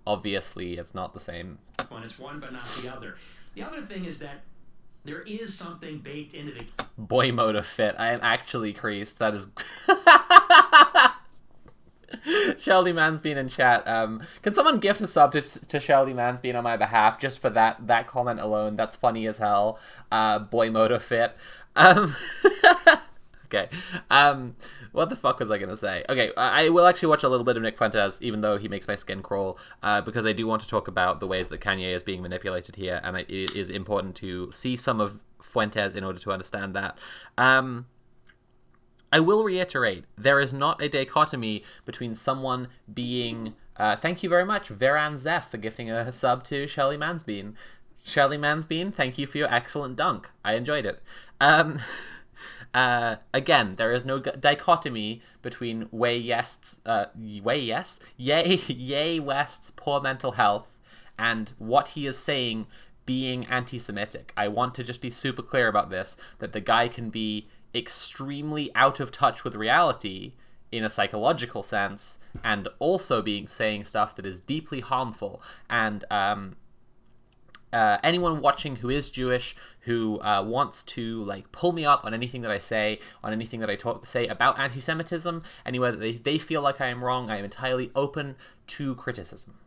[SPEAKER 1] Obviously, it's not the same.
[SPEAKER 5] When it's one but not the other. The other thing is that there is something baked into the...
[SPEAKER 1] Boy motor fit. I am actually creased. That is... Shelly Mansbean in chat. Can someone gift a sub to Shelly Mansbean on my behalf just for that comment alone? That's funny as hell. Boy motor fit. Okay. What the fuck was I gonna say? Okay, I will actually watch a little bit of Nick Fuentes, even though he makes my skin crawl, because I do want to talk about the ways that Kanye is being manipulated here, and it is important to see some of Fuentes in order to understand that. I will reiterate, there is not a dichotomy between someone being... thank you very much, Veran Zeph, for gifting a sub to Shelly Mansbean. Shelly Mansbean, thank you for your excellent dunk. I enjoyed it. Again, there is no dichotomy between Ye West's poor mental health and what he is saying being anti-Semitic. I want to just be super clear about this, that the guy can be extremely out of touch with reality in a psychological sense and also saying stuff that is deeply harmful. And anyone watching who is Jewish, who wants to like pull me up on anything that I say, on anything that I say about anti-Semitism, anywhere that they feel like I am wrong, I am entirely open to criticism.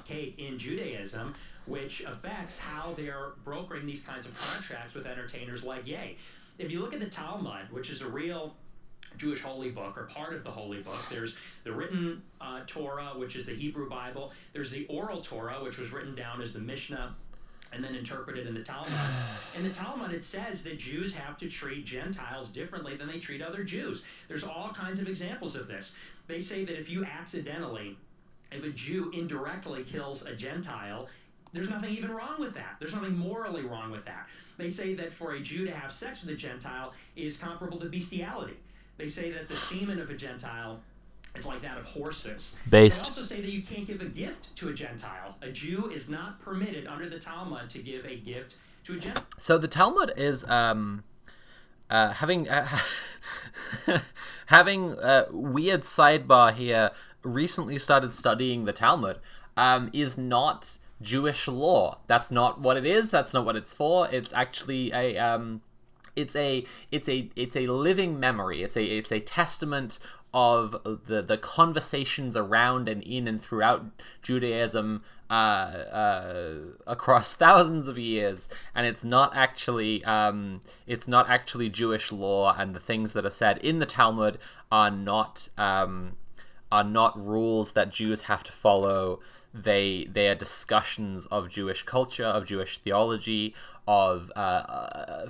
[SPEAKER 5] In Judaism, which affects how they're brokering these kinds of contracts with entertainers like Ye. If you look at the Talmud, which is a real Jewish holy book, or part of the holy book, there's the written Torah, which is the Hebrew Bible. There's the oral Torah, which was written down as the Mishnah and then interpreted in the Talmud. In the Talmud, it says that Jews have to treat Gentiles differently than they treat other Jews. There's all kinds of examples of this. They say that if a Jew indirectly kills a Gentile, there's nothing even wrong with that. There's nothing morally wrong with that. They say that for a Jew to have sex with a Gentile is comparable to bestiality. They say that the semen of a Gentile is like that of horses.
[SPEAKER 1] Based.
[SPEAKER 5] They also say that you can't give a gift to a Gentile. A Jew is not permitted under the Talmud to give a gift to a Gentile.
[SPEAKER 1] So the Talmud is having Having a weird sidebar here, recently started studying the Talmud, is not Jewish law. That's not what it is. That's not what it's for. It's actually it's a living memory. It's a testament of the conversations around and in and throughout Judaism across thousands of years, and it's not actually Jewish law, and the things that are said in the Talmud are not rules that Jews have to follow. They are discussions of Jewish culture, of Jewish theology, of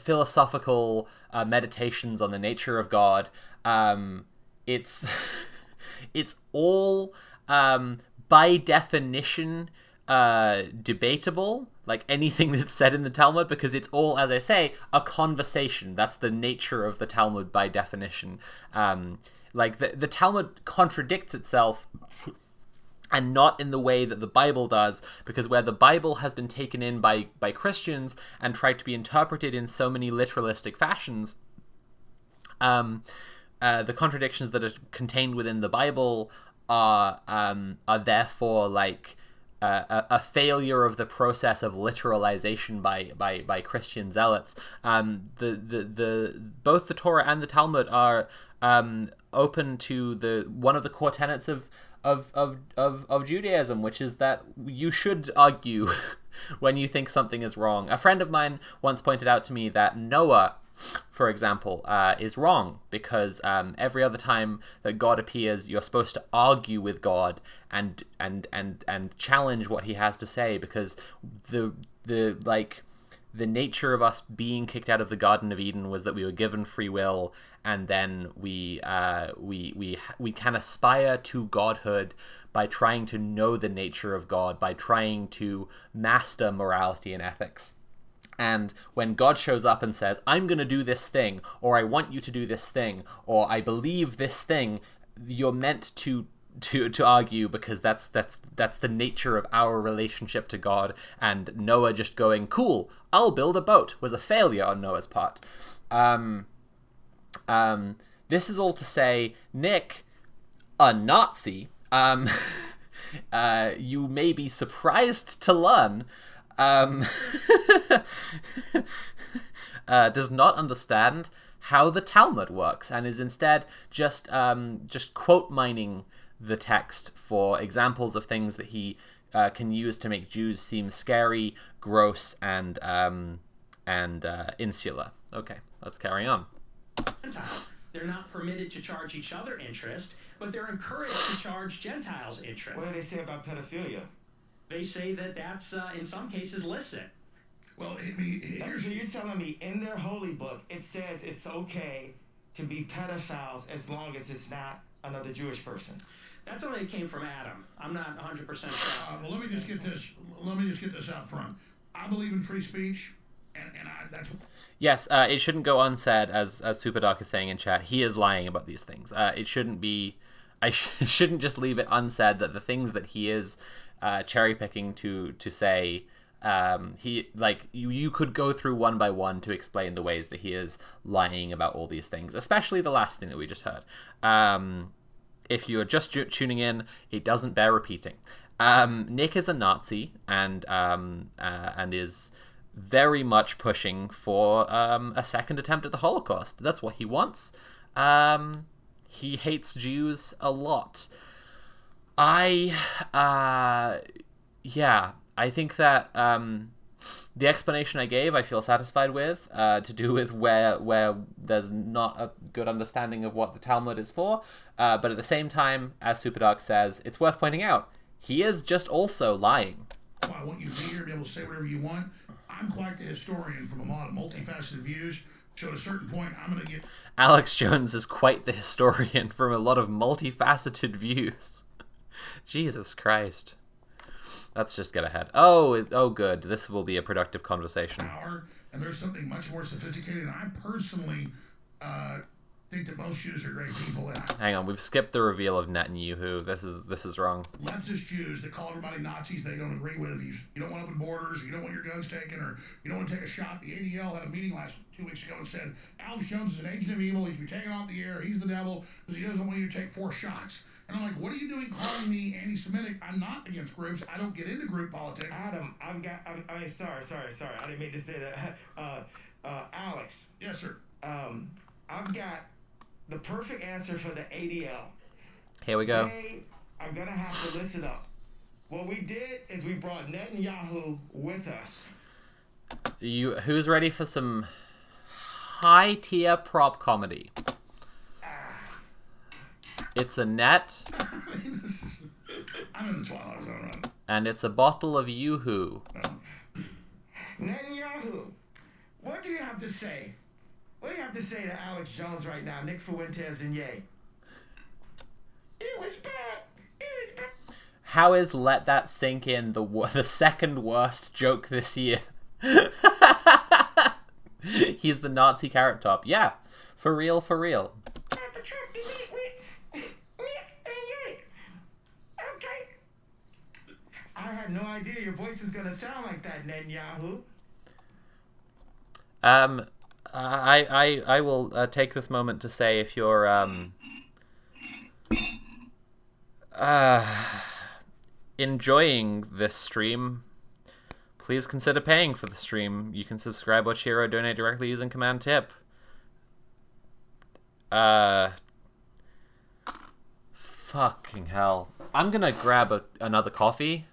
[SPEAKER 1] philosophical meditations on the nature of God. It's all by definition debatable, like anything that's said in the Talmud, because it's all, as I say, a conversation. That's the nature of the Talmud by definition. Like the Talmud contradicts itself, and not in the way that the Bible does, because where the Bible has been taken in by Christians and tried to be interpreted in so many literalistic fashions, the contradictions that are contained within the Bible are therefore like a failure of the process of literalization by Christian zealots. Both the Torah and the Talmud are open to one of the core tenets of Judaism, which is that you should argue when you think something is wrong. A friend of mine once pointed out to me that Noah, for example, is wrong, because every other time that God appears, you're supposed to argue with God and challenge what he has to say, because the nature of us being kicked out of the Garden of Eden was that we were given free will, and then we can aspire to godhood by trying to know the nature of God, by trying to master morality and ethics. And when God shows up and says, I'm going to do this thing, or I want you to do this thing, or I believe this thing, you're meant to argue, because that's the nature of our relationship to God. And Noah just going, cool, I'll build a boat, was a failure on Noah's part. This is all to say, Nick, a Nazi, you may be surprised to learn, does not understand how the Talmud works, and is instead just quote mining the text for examples of things that he can use to make Jews seem scary, gross, and insular. Okay, let's carry on.
[SPEAKER 5] They're not permitted to charge each other interest, but they're encouraged to charge Gentiles interest.
[SPEAKER 4] What do they say about pedophilia?
[SPEAKER 5] They say that that's, in some cases, licit.
[SPEAKER 3] Well, I mean, here's...
[SPEAKER 4] So you're telling me in their holy book it says it's okay to be pedophiles as long as it's not another Jewish person?
[SPEAKER 5] That's something that came from Adam. I'm not 100% sure.
[SPEAKER 3] Well, let me just get this out front. I believe in free speech, and that's...
[SPEAKER 1] Yes, it shouldn't go unsaid, as Superdark is saying in chat. He is lying about these things. It shouldn't be... I shouldn't just leave it unsaid that the things that he is cherry picking to say, you could go through one by one to explain the ways that he is lying about all these things, especially the last thing that we just heard. If you're just tuning in, it doesn't bear repeating. Nick is a Nazi and is very much pushing for a second attempt at the Holocaust. That's what he wants. He hates Jews a lot. I think that the explanation I gave, I feel satisfied with, to do with where there's not a good understanding of what the Talmud is for. But at the same time, as Superdark says, it's worth pointing out, he is just also lying.
[SPEAKER 3] Well, I want you to be here to be able to say whatever you want. I'm quite the historian from a lot of multifaceted views. So at a certain point, I'm going to get...
[SPEAKER 1] Alex Jones is quite the historian from a lot of multifaceted views. Jesus Christ. Let's just get ahead. Oh, good. This will be a productive conversation.
[SPEAKER 3] And there's something much more sophisticated. And I personally think that most Jews are great people. And
[SPEAKER 1] Hang on, we've skipped the reveal of Netanyahu. This is wrong.
[SPEAKER 3] leftist Jews that call everybody Nazis they don't agree with. You don't want open borders, you don't want your guns taken, or you don't want to take a shot. The ADL had a meeting 2 weeks ago and said, Alex Jones is an agent of evil. He should be taken off the air. He's the devil because he doesn't want you to take 4 shots. And I'm like, what are you doing calling me anti-Semitic? I'm not against groups. I don't get into group politics.
[SPEAKER 4] Adam, sorry. I didn't mean to say that. Alex.
[SPEAKER 3] Yes, sir.
[SPEAKER 4] I've got the perfect answer for the ADL.
[SPEAKER 1] Here we go.
[SPEAKER 4] They are going to have to listen up. What we did is we brought Netanyahu with us.
[SPEAKER 1] Who's ready for some high-tier prop comedy? It's a net.
[SPEAKER 3] I'm in the Twilight Zone, right?
[SPEAKER 1] And it's a bottle of Yoo-hoo.
[SPEAKER 4] Netanyahu, what do you have to say? What do you have to say to Alex Jones right now, Nick Fuentes and Ye? It was bad.
[SPEAKER 1] How is Let That Sink In the second worst joke this year? He's the Nazi Carrot Top. Yeah, for real.
[SPEAKER 4] I had no idea your voice is gonna sound like that, Netanyahu.
[SPEAKER 1] I will take this moment to say if you're enjoying this stream, please consider paying for the stream. You can subscribe, watch, hear, or donate directly using command tip. Fucking hell. I'm gonna grab another coffee.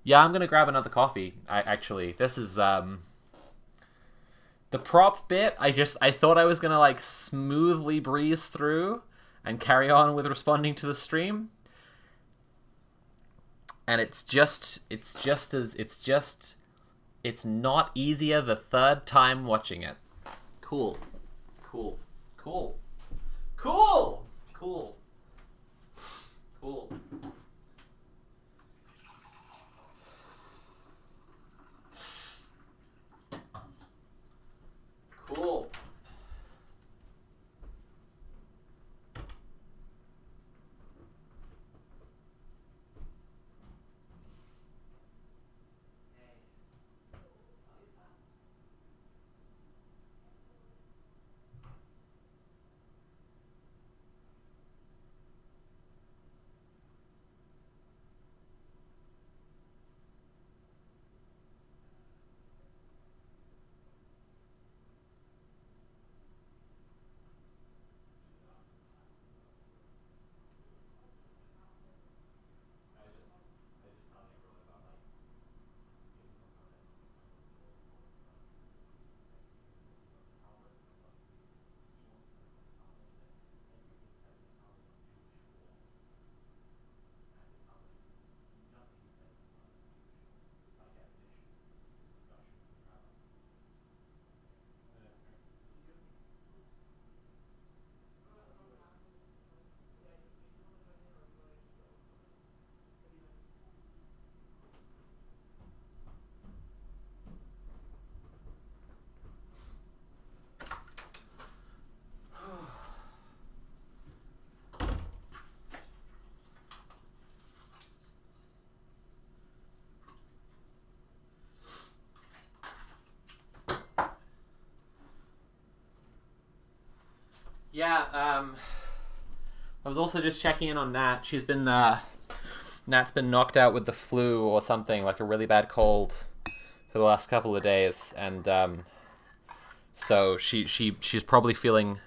[SPEAKER 1] Yeah, I'm gonna grab another coffee. This is the prop bit. I thought I was gonna like smoothly breeze through and carry on with responding to the stream, and it's not easier the third time watching it. Cool. Yeah, I was also just checking in on Nat. She's been, Nat's been knocked out with the flu or something, like a really bad cold for the last couple of days, and, so she's probably feeling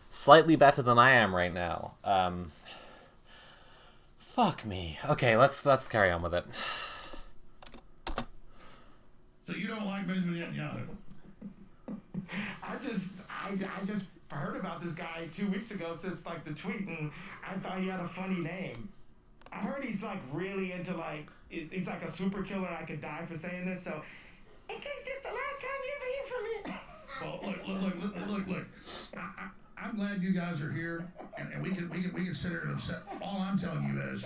[SPEAKER 1] slightly better than I am right now. Fuck me. Okay, let's carry on with it.
[SPEAKER 3] So you don't like Benjamin Netanyahu?
[SPEAKER 4] I just heard about this guy 2 weeks ago since like the tweet, and I thought he had a funny name. I heard he's like really into like he's like a super killer. I could die for saying this, so in case this the last time you ever hear from me.
[SPEAKER 3] Well, look. I'm glad you guys are here, and we can sit here and upset. All I'm telling you is,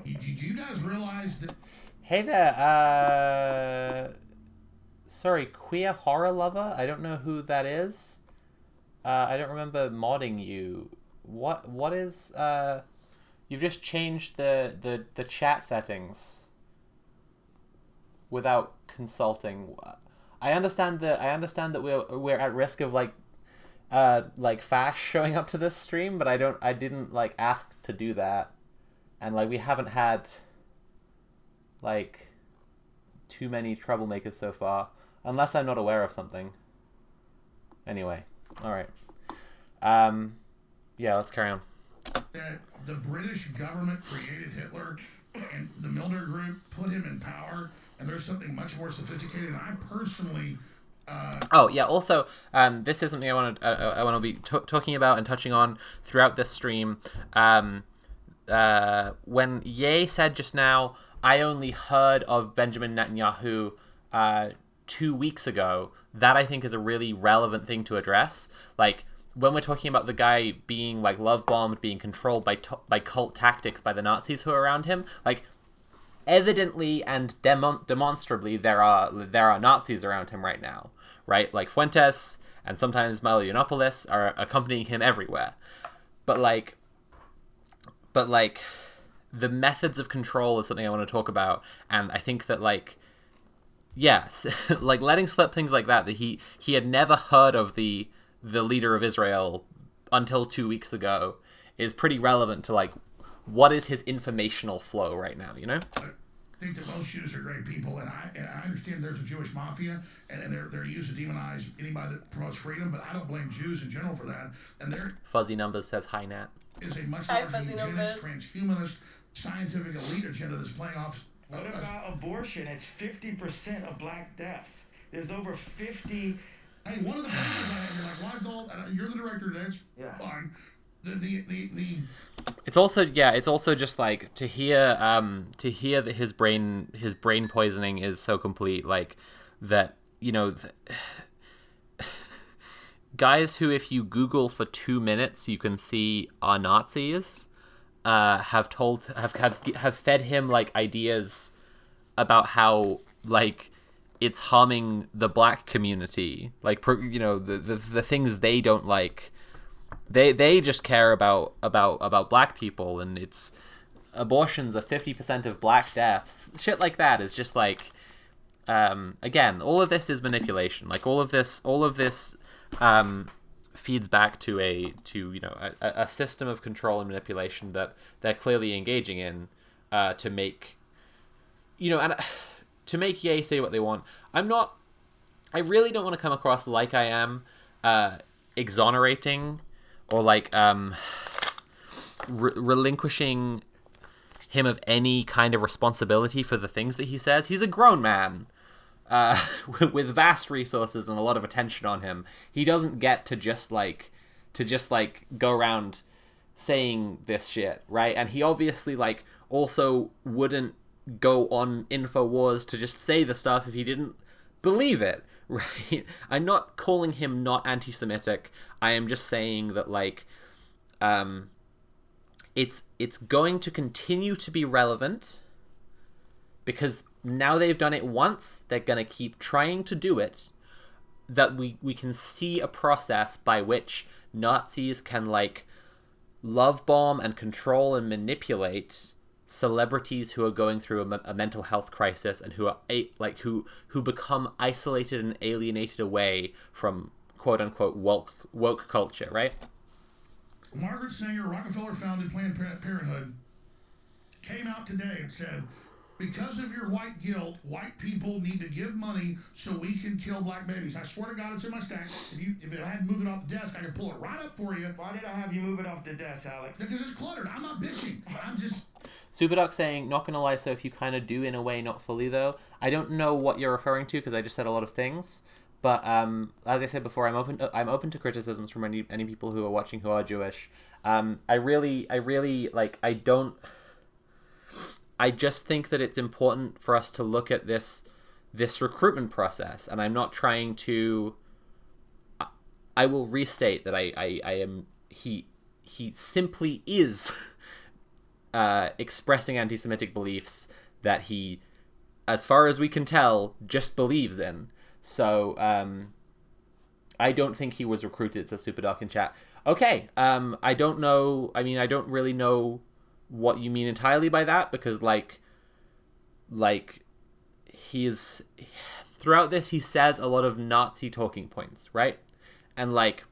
[SPEAKER 3] do you guys realize that?
[SPEAKER 1] Hey there, sorry, queer horror lover? I don't know who that is. I don't remember modding you. What is you've just changed the chat settings without consulting. I understand that we're at risk of like Fash showing up to this stream, but I didn't like ask to do that. And like we haven't had like too many troublemakers so far, unless I'm not aware of something. Anyway, all right. Yeah, let's carry on.
[SPEAKER 3] That the British government created Hitler, and the Milner Group put him in power, and there's something much more sophisticated. And I personally.
[SPEAKER 1] Oh yeah. Also, this is something I want to be talking about and touching on throughout this stream. When Ye said just now, I only heard of Benjamin Netanyahu 2 weeks ago. That I think is a really relevant thing to address. Like when we're talking about the guy being like love bombed, being controlled by cult tactics by the Nazis who are around him, like evidently and demonstrably there are Nazis around him right now, right? Like Fuentes and sometimes Milo Yiannopoulos are accompanying him everywhere. But like the methods of control is something I want to talk about, and I think that like yes, like letting slip things like that he had never heard of the leader of Israel until 2 weeks ago is pretty relevant to like what is his informational flow right now, you know?
[SPEAKER 3] I think that most Jews are great people, and I understand there's a Jewish mafia, and they're used to demonize anybody that promotes freedom, but I don't blame Jews in general for that. And there
[SPEAKER 1] Fuzzy Numbers says hi, Nat.
[SPEAKER 3] is a much
[SPEAKER 6] Hi,
[SPEAKER 3] larger
[SPEAKER 6] Fuzzy
[SPEAKER 3] eugenics,
[SPEAKER 6] Numbers.
[SPEAKER 3] transhumanist, scientific elite agenda that's playing off.
[SPEAKER 4] What about abortion? It's 50% of black deaths. There's over 50.
[SPEAKER 3] Hey, one of the papers I have, you're like, why is all? You're the director, that's
[SPEAKER 4] Yeah.
[SPEAKER 3] fine. The
[SPEAKER 1] It's also just like to hear that his brain poisoning is so complete, like that, you know, guys who if you Google for 2 minutes you can see are Nazis have fed him like ideas about how like it's harming the black community, like you know the things they don't like. They just care about black people, and it's abortions are 50% of black deaths. Shit like that is just like again, all of this is manipulation. Like all of this feeds back to a system of control and manipulation that they're clearly engaging in to make Ye say what they want. I really don't want to come across like I am exonerating or like relinquishing him of any kind of responsibility for the things that he says. He's a grown man with vast resources and a lot of attention on him. He doesn't get to just go around saying this shit, right? And he obviously like also wouldn't go on InfoWars to just say the stuff if he didn't believe it, right? I'm not calling him not anti-Semitic. I am just saying that like it's going to continue to be relevant because now they've done it once, they're going to keep trying to do it, that we can see a process by which Nazis can like love bomb and control and manipulate celebrities who are going through a mental health crisis and who are who become isolated and alienated away from quote unquote woke culture, right?
[SPEAKER 3] Margaret Sanger, Rockefeller founded Planned Parenthood, came out today and said, because of your white guilt, white people need to give money so we can kill black babies. I swear to God, it's in my stack. If I had to move it off the desk, I could pull it right up for you.
[SPEAKER 4] Why did I have you move it off the desk, Alex?
[SPEAKER 3] Because it's cluttered. I'm not bitching. I'm just...
[SPEAKER 1] Superdoc saying, not gonna lie, so if you kind of do in a way, not fully though. I don't know what you're referring to because I just said a lot of things. But as I said before, I'm open to criticisms from any people who are watching who are Jewish. I really like. I just think that it's important for us to look at this recruitment process, and I'm not trying to. I will restate that I am. He simply is expressing anti-Semitic beliefs that he, as far as we can tell, just believes in. So I don't think he was recruited to Superdoc in chat. Okay, I don't know. I mean, I don't really know what you mean entirely by that, because like he's throughout this he says a lot of Nazi talking points, right? And like,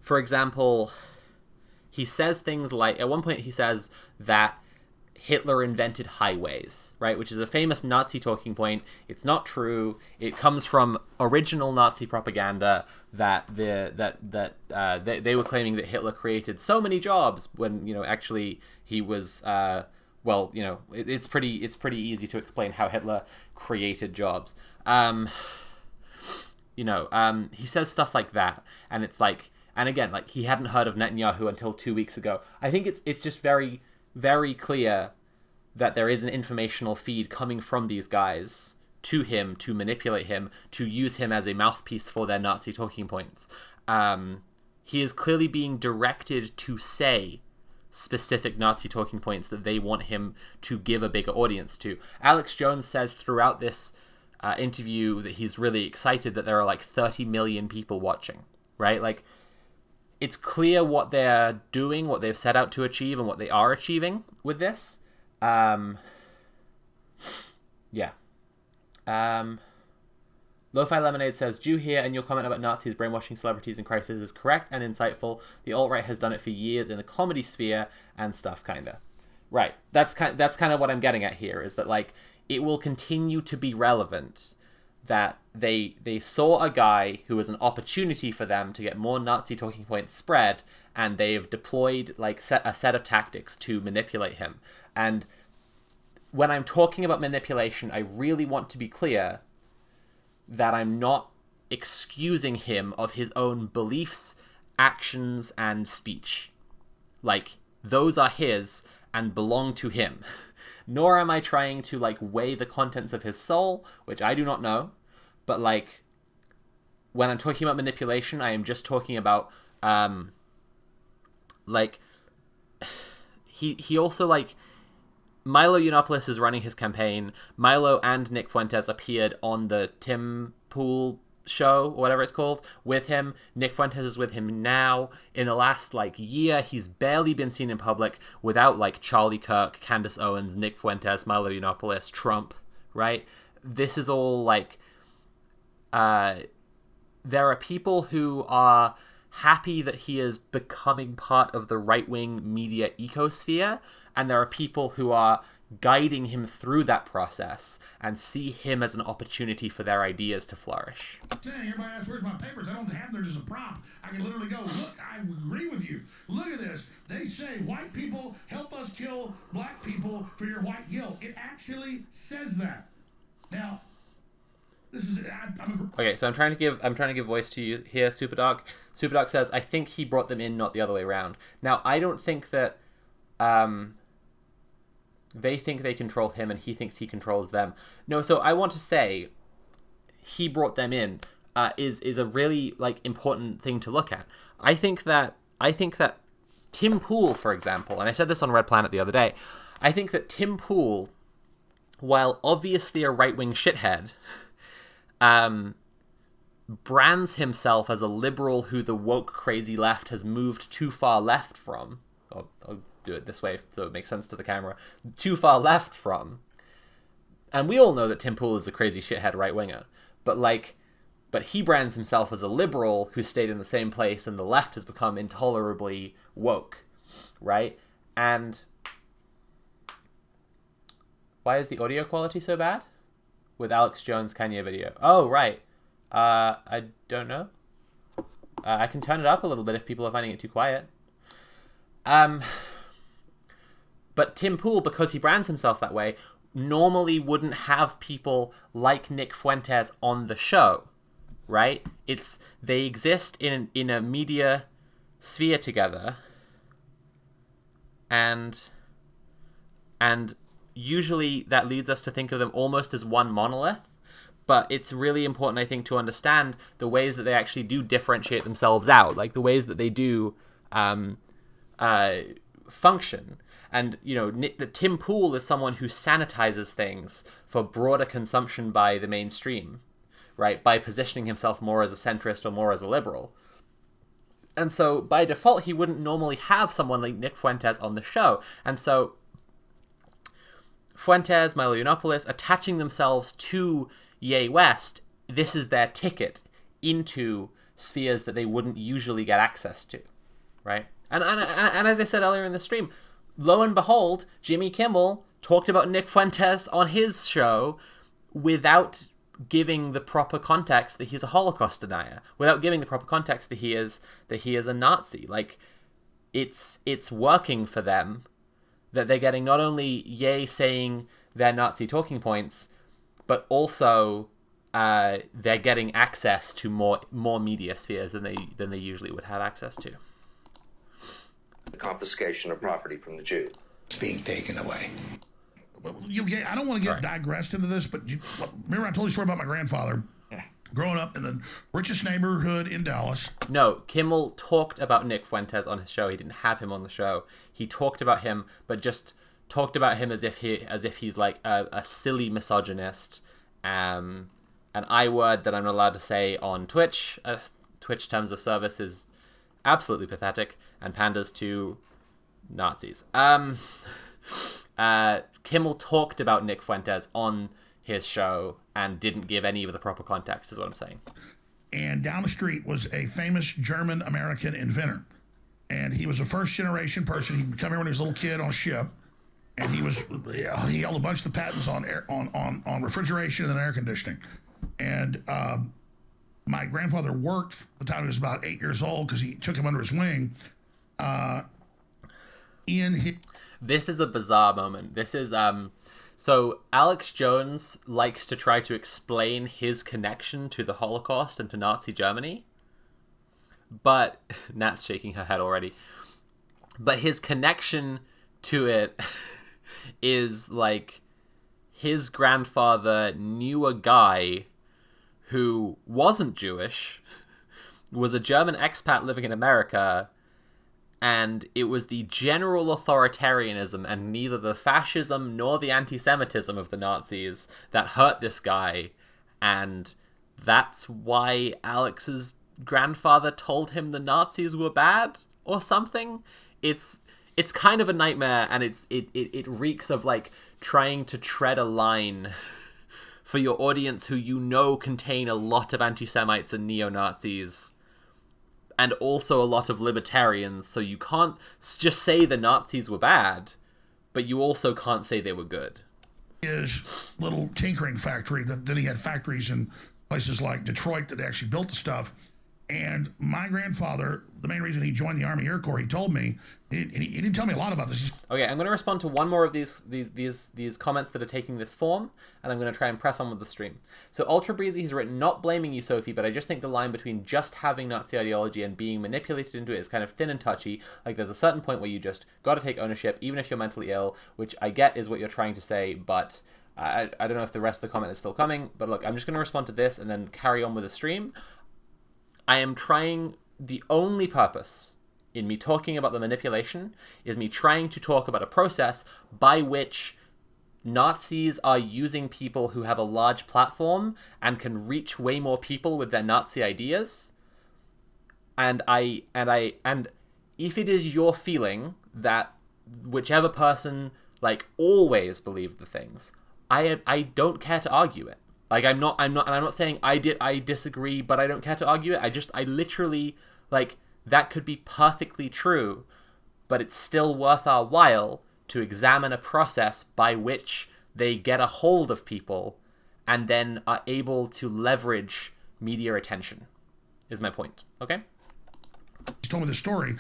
[SPEAKER 1] for example, he says things like, at one point he says that Hitler invented highways, right? Which is a famous Nazi talking point. It's not true. It comes from original Nazi propaganda that they were claiming that Hitler created so many jobs when, you know, actually he was, well, you know, it's pretty easy to explain how Hitler created jobs. You know, he says stuff like that, and it's like, and again, like, he hadn't heard of Netanyahu until 2 weeks ago. I think it's just very, very clear that there is an informational feed coming from these guys to him to manipulate him, to use him as a mouthpiece for their Nazi talking points. He is clearly being directed to say specific Nazi talking points that they want him to give a bigger audience to. Alex Jones says throughout this interview that he's really excited that there are like 30 million people watching, right? Like, it's clear what they're doing, what they've set out to achieve, and what they are achieving with this. Yeah. Lo-Fi Lemonade says, Jew here, and your comment about Nazis brainwashing celebrities in crisis is correct and insightful. The alt-right has done it for years in the comedy sphere and stuff, kinda. Right. That's kind of what I'm getting at here, is that, like, it will continue to be relevant that they saw a guy who was an opportunity for them to get more Nazi talking points spread, and they've deployed like a set of tactics to manipulate him. And when I'm talking about manipulation, I really want to be clear that I'm not excusing him of his own beliefs, actions, and speech. Like, those are his and belong to him. Nor am I trying to, like, weigh the contents of his soul, which I do not know. But, like, when I'm talking about manipulation, I am just talking about, like, he also, like, Milo Yiannopoulos is running his campaign. Milo and Nick Fuentes appeared on the Tim Pool show, or whatever it's called, with him. Nick Fuentes is with him now. In the last, like, year, he's barely been seen in public without, like, Charlie Kirk, Candace Owens, Nick Fuentes, Milo Yiannopoulos, Trump, right? This is all, like, there are people who are happy that he is becoming part of the right-wing media ecosphere, and there are people who are guiding him through that process and see him as an opportunity for their ideas to flourish.
[SPEAKER 3] Saying, everybody asks, where's my papers? I don't have them. They're just a prompt. I can literally go, look, I agree with you. Look at this. They say white people help us kill black people for your white guilt. It actually says that. Now, this is
[SPEAKER 1] okay, so I'm trying to give voice to you here, Superdog. Superdog says, I think he brought them in, not the other way around. Now, I don't think that they think they control him and he thinks he controls them. No, so I want to say he brought them in is a really, like, important thing to look at. I think that Tim Pool, for example, and I said this on Red Planet the other day, I think that Tim Pool, while obviously a right-wing shithead, brands himself as a liberal who the woke crazy left has moved too far left from. I'll do it this way so it makes sense to the camera. Too far left from. And we all know that Tim Pool is a crazy shithead right-winger. But he brands himself as a liberal who stayed in the same place, and the left has become intolerably woke, right? And why is the audio quality so bad with Alex Jones' Kanye video? Oh, right. I don't know. I can turn it up a little bit if people are finding it too quiet. But Tim Pool, because he brands himself that way, normally wouldn't have people like Nick Fuentes on the show, right? They exist in a media sphere together, and usually that leads us to think of them almost as one monolith. But it's really important, I think, to understand the ways that they actually do differentiate themselves out, like the ways that they do function. And, you know, Tim Pool is someone who sanitizes things for broader consumption by the mainstream, right, by positioning himself more as a centrist or more as a liberal. And so, by default, he wouldn't normally have someone like Nick Fuentes on the show. And so, Fuentes, Milo Yiannopoulos, attaching themselves to Ye West, this is their ticket into spheres that they wouldn't usually get access to, right? And as I said earlier in the stream, lo and behold, Jimmy Kimmel talked about Nick Fuentes on his show without giving the proper context that he's a Holocaust denier, without giving the proper context that he is a Nazi. Like, it's working for them that they're getting not only Ye saying their Nazi talking points, but also they're getting access to more media spheres than they usually would have access to.
[SPEAKER 6] The confiscation of property from the Jew.
[SPEAKER 3] It's being taken away. I don't want to get digressed into this, but remember I told you a story about my grandfather growing up in the richest neighborhood in Dallas.
[SPEAKER 1] No, Kimmel talked about Nick Fuentes on his show. He didn't have him on the show. He talked about him, but just talked about him as if he's like a silly misogynist, an I word that I'm not allowed to say on Twitch. Twitch terms of service is absolutely pathetic, and panders to Nazis. Kimmel talked about Nick Fuentes on his show and didn't give any of the proper context, is what I'm saying.
[SPEAKER 3] And down the street was a famous German-American inventor. And he was a first-generation person. He'd come here when he was a little kid on a ship. And he held a bunch of the patents on refrigeration and air conditioning. And my grandfather worked the time he was about 8 years old because he took him under his wing.
[SPEAKER 1] This is a bizarre moment. This is so Alex Jones likes to try to explain his connection to the Holocaust and to Nazi Germany, but Nat's shaking her head already. But his connection to it is like his grandfather knew a guy who wasn't Jewish, was a German expat living in America, and it was the general authoritarianism and neither the fascism nor the anti-Semitism of the Nazis that hurt this guy, and that's why Alex's grandfather told him the Nazis were bad or something. It's kind of a nightmare, and it reeks of like trying to tread a line for your audience who you know contain a lot of anti-Semites and neo-Nazis, and also a lot of libertarians, so you can't just say the Nazis were bad, but you also can't say they were good.
[SPEAKER 3] His little tinkering factory, then he had factories in places like Detroit that actually built the stuff. And my grandfather, the main reason he joined the Army Air Corps, he told me, he didn't tell me a lot about this.
[SPEAKER 1] Okay, I'm going to respond to one more of these comments that are taking this form, and I'm going to try and press on with the stream. So Ultra Breezy has written, not blaming you, Sophie, but I just think the line between just having Nazi ideology and being manipulated into it is kind of thin and touchy. Like, there's a certain point where you just got to take ownership, even if you're mentally ill, which I get is what you're trying to say, but I don't know if the rest of the comment is still coming. But look, I'm just going to respond to this and then carry on with the stream. I am trying, the only purpose in me talking about the manipulation is me trying to talk about a process by which Nazis are using people who have a large platform and can reach way more people with their Nazi ideas. And if it is your feeling that whichever person like always believed the things, I don't care to argue it. Like, I'm not saying I disagree, but I don't care to argue it. I literally, like, that could be perfectly true, but it's still worth our while to examine a process by which they get a hold of people and then are able to leverage media attention, is my point. Okay?
[SPEAKER 3] He told me the story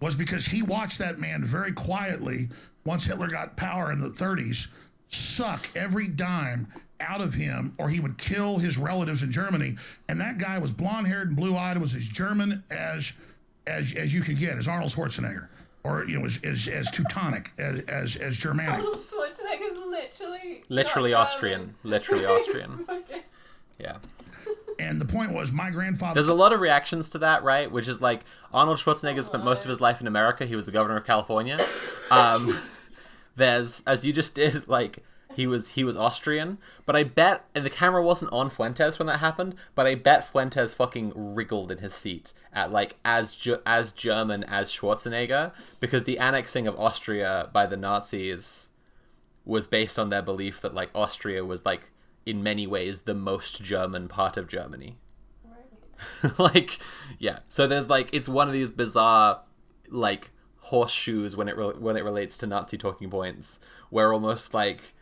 [SPEAKER 3] was because he watched that man very quietly, once Hitler got power in the 30s, suck every dime out of him, or he would kill his relatives in Germany. And that guy was blonde-haired and blue-eyed, was as German as you could get, as Arnold Schwarzenegger, or as Teutonic as Germanic.
[SPEAKER 7] Arnold Schwarzenegger is
[SPEAKER 1] literally Austrian, literally Austrian. Yeah.
[SPEAKER 3] And the point was, my grandfather...
[SPEAKER 1] There's a lot of reactions to that, right? Which is like, Arnold Schwarzenegger spent most of his life in America. He was the governor of California. There's, as you just did, like, he was Austrian, but I bet, and the camera wasn't on Fuentes when that happened, but I bet Fuentes fucking wriggled in his seat at like as German as Schwarzenegger, because the annexing of Austria by the Nazis was based on their belief that like Austria was like in many ways the most German part of Germany. Right. Like, yeah. So there's like, it's one of these bizarre like horseshoes when it relates to Nazi talking points, where almost like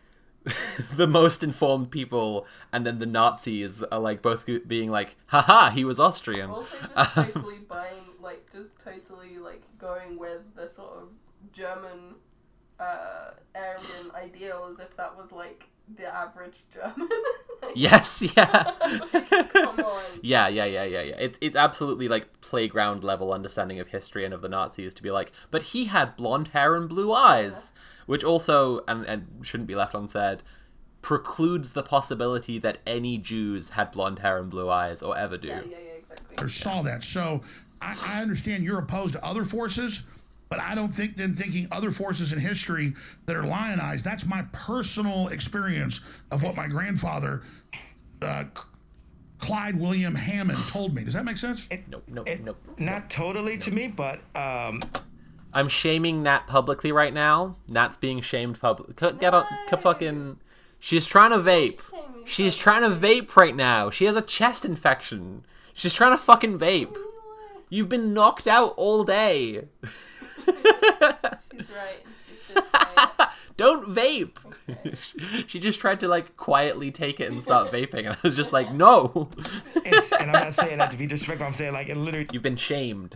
[SPEAKER 1] the most informed people and then the Nazis are like both being like, haha, he was Austrian.
[SPEAKER 7] Also just totally buying, like, just totally like going with the sort of German Aryan ideal as if that was like the average German. Like,
[SPEAKER 1] yes, yeah.
[SPEAKER 7] like, come on.
[SPEAKER 1] Yeah. It's absolutely like playground level understanding of history and of the Nazis to be like, but he had blonde hair and blue eyes, which also, and shouldn't be left unsaid, precludes the possibility that any Jews had blonde hair and blue eyes or ever do.
[SPEAKER 7] Yeah, exactly.
[SPEAKER 3] Or saw that. So I understand you're opposed to other forces, but I don't think then thinking other forces in history that are lionized, that's my personal experience of what my grandfather, Clyde William Hammond, told me. Does that make sense?
[SPEAKER 1] Nope.
[SPEAKER 4] Not totally to me, but
[SPEAKER 1] I'm shaming Nat publicly right now. Nat's being shamed publicly. Get up, fucking. She's trying to vape. She's trying to vape right now. She has a chest infection. She's trying to fucking vape. You've been knocked out all day.
[SPEAKER 7] She's right. She should say it.
[SPEAKER 1] Don't vape. Okay. She just tried to like quietly take it and start vaping, and I was just like, no.
[SPEAKER 4] And I'm not saying that to be disrespectful. I'm saying like it literally.
[SPEAKER 1] You've been shamed.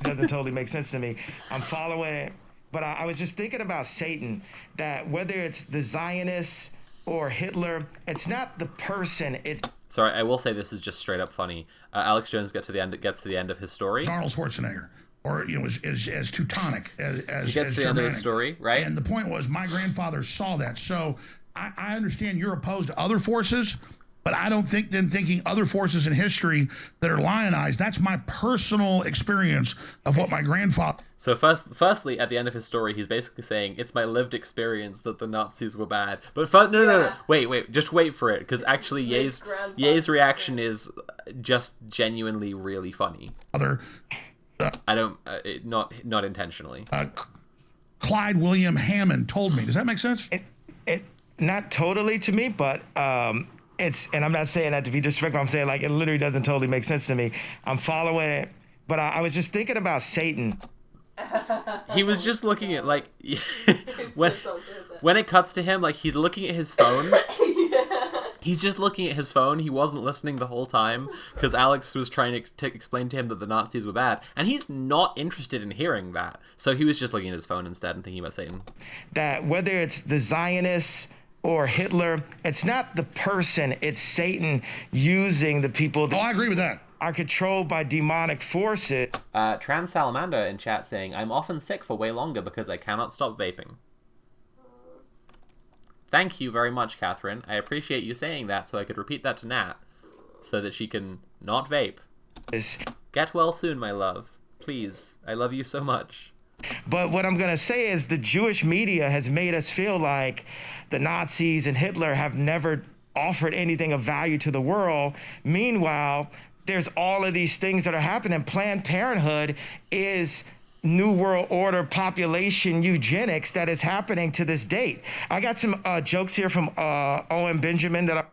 [SPEAKER 4] Doesn't totally make sense to me. I'm following it, but I was just thinking about Satan. That whether it's the Zionists or Hitler, it's not the person. It's.
[SPEAKER 1] Sorry, I will say this is just straight up funny. Alex Jones gets to the end of his story.
[SPEAKER 3] Arnold Schwarzenegger. Or, you know, as Teutonic, as
[SPEAKER 1] he gets to the end of his story, right?
[SPEAKER 3] And the point was, my grandfather saw that. So I understand you're opposed to other forces, but I don't think then thinking other forces in history that are lionized, that's my personal experience of what my grandfather...
[SPEAKER 1] So firstly, at the end of his story, he's basically saying, it's my lived experience that the Nazis were bad. But no. Wait, just wait for it, because actually Ye's reaction is just genuinely really funny. I don't, not intentionally.
[SPEAKER 3] Clyde William Hammond told me. Does that make sense?
[SPEAKER 4] It not totally to me, but it's, and I'm not saying that to be disrespectful. I'm saying like it literally doesn't totally make sense to me. I'm following it, but I was just thinking about Satan.
[SPEAKER 1] He was just looking at like when it cuts to him, like he's looking at his phone. He's just looking at his phone. He wasn't listening the whole time because Alex was trying to explain to him that the Nazis were bad. And he's not interested in hearing that. So he was just looking at his phone instead and thinking about Satan.
[SPEAKER 4] That whether it's the Zionists or Hitler, it's not the person, it's Satan using the people that
[SPEAKER 3] I agree with that.
[SPEAKER 4] Are controlled by demonic forces.
[SPEAKER 1] Trans Salamander in chat saying, I'm often sick for way longer because I cannot stop vaping. Thank you very much, Catherine. I appreciate you saying that so I could repeat that to Nat so that she can not vape. Get well soon, my love. Please. I love you so much.
[SPEAKER 4] But what I'm going to say is the Jewish media has made us feel like the Nazis and Hitler have never offered anything of value to the world. Meanwhile, there's all of these things that are happening. Planned Parenthood is New World Order population eugenics that is happening to this date. I got some jokes here from Owen Benjamin that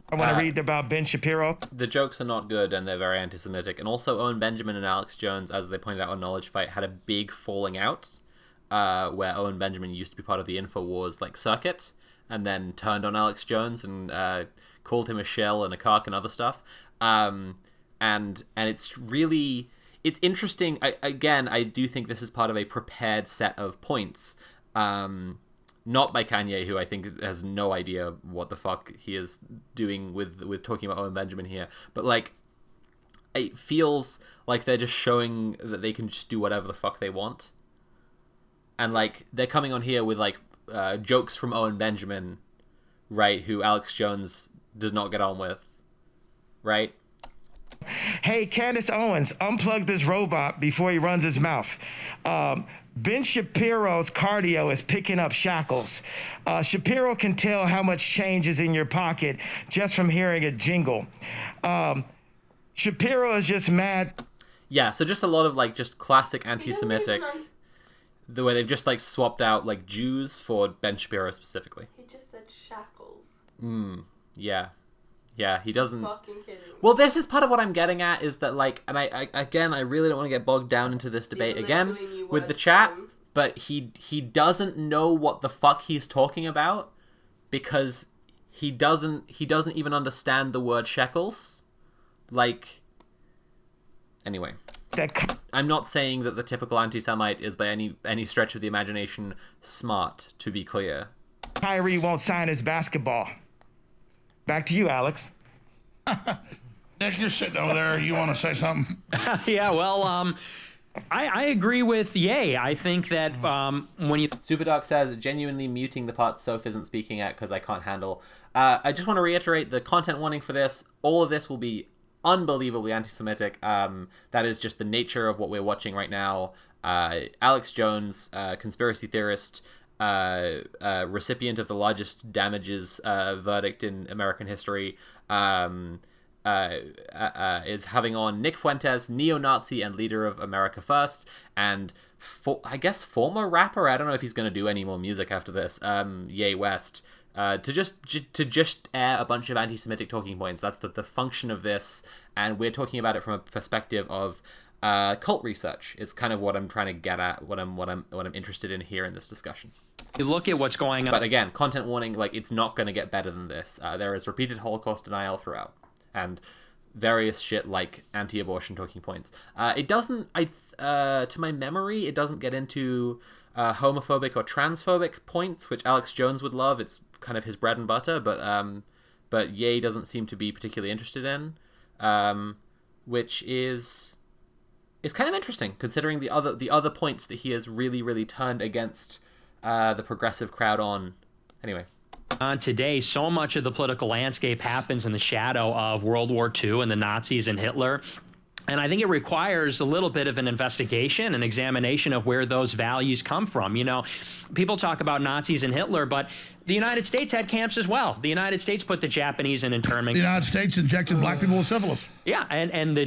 [SPEAKER 4] I want to read about Ben Shapiro.
[SPEAKER 1] The jokes are not good and they're very anti-Semitic. And also Owen Benjamin and Alex Jones, as they pointed out on Knowledge Fight, had a big falling out where Owen Benjamin used to be part of the InfoWars like circuit and then turned on Alex Jones and called him a shell and a cock and other stuff. And it's really... It's interesting. I do think this is part of a prepared set of points. Not by Kanye, who I think has no idea what the fuck he is doing with talking about Owen Benjamin here. But, like, it feels like they're just showing that they can just do whatever the fuck they want. And, like, they're coming on here with, like, jokes from Owen Benjamin, right, who Alex Jones does not get on with, right?
[SPEAKER 4] Hey, Candace Owens, unplug this robot before he runs his mouth. Ben Shapiro's cardio is picking up shackles. Shapiro can tell how much change is in your pocket just from hearing a jingle. Shapiro is just mad.
[SPEAKER 1] Yeah, so just a lot of like just classic anti-Semitic, the way they've just like swapped out like Jews for Ben Shapiro specifically.
[SPEAKER 7] He just said shackles.
[SPEAKER 1] Yeah. Yeah, he doesn't.
[SPEAKER 7] Fucking kidding me.
[SPEAKER 1] Well, this is part of what I'm getting at is that like, and I really don't want to get bogged down into this debate again with the chat, but he doesn't know what the fuck he's talking about because he doesn't even understand the word shekels. Like, anyway, I'm not saying that the typical anti-Semite is by any stretch of the imagination smart, to be clear.
[SPEAKER 4] Kyrie won't sign his basketball. Back to you, Alex.
[SPEAKER 3] Nick, you're sitting over there. You want to say something?
[SPEAKER 5] Yeah, well, I agree with Ye. I think that when you...
[SPEAKER 1] Superdog says, genuinely muting the part Soph isn't speaking at because I can't handle. I just want to reiterate the content warning for this. All of this will be unbelievably anti-Semitic. That is just the nature of what we're watching right now. Alex Jones, conspiracy theorist, recipient of the largest damages verdict in American history, is having on Nick Fuentes, neo-Nazi and leader of America First, and I guess former rapper. I don't know if he's going to do any more music after this. Ye West, to just air a bunch of anti-Semitic talking points. That's the function of this, and we're talking about it from a perspective of cult research. Is kind of what I'm trying to get at. What I'm interested in here in this discussion.
[SPEAKER 5] You look at what's going on.
[SPEAKER 1] But again, content warning, like, it's not going to get better than this. There is repeated Holocaust denial throughout, and various shit like anti-abortion talking points. It doesn't, to my memory, it doesn't get into homophobic or transphobic points, which Alex Jones would love. It's kind of his bread and butter, but Ye doesn't seem to be particularly interested in, which is kind of interesting considering the other points that he has really turned against the progressive crowd on. Anyway.
[SPEAKER 5] Today, so much of the political landscape happens in the shadow of World War II and the Nazis and Hitler. And I think it requires a little bit of an investigation, an examination of where those values come from. You know, people talk about Nazis and Hitler, but the United States had camps as well. The United States put the Japanese in internment.
[SPEAKER 3] The United States injected black people with syphilis.
[SPEAKER 5] Yeah, and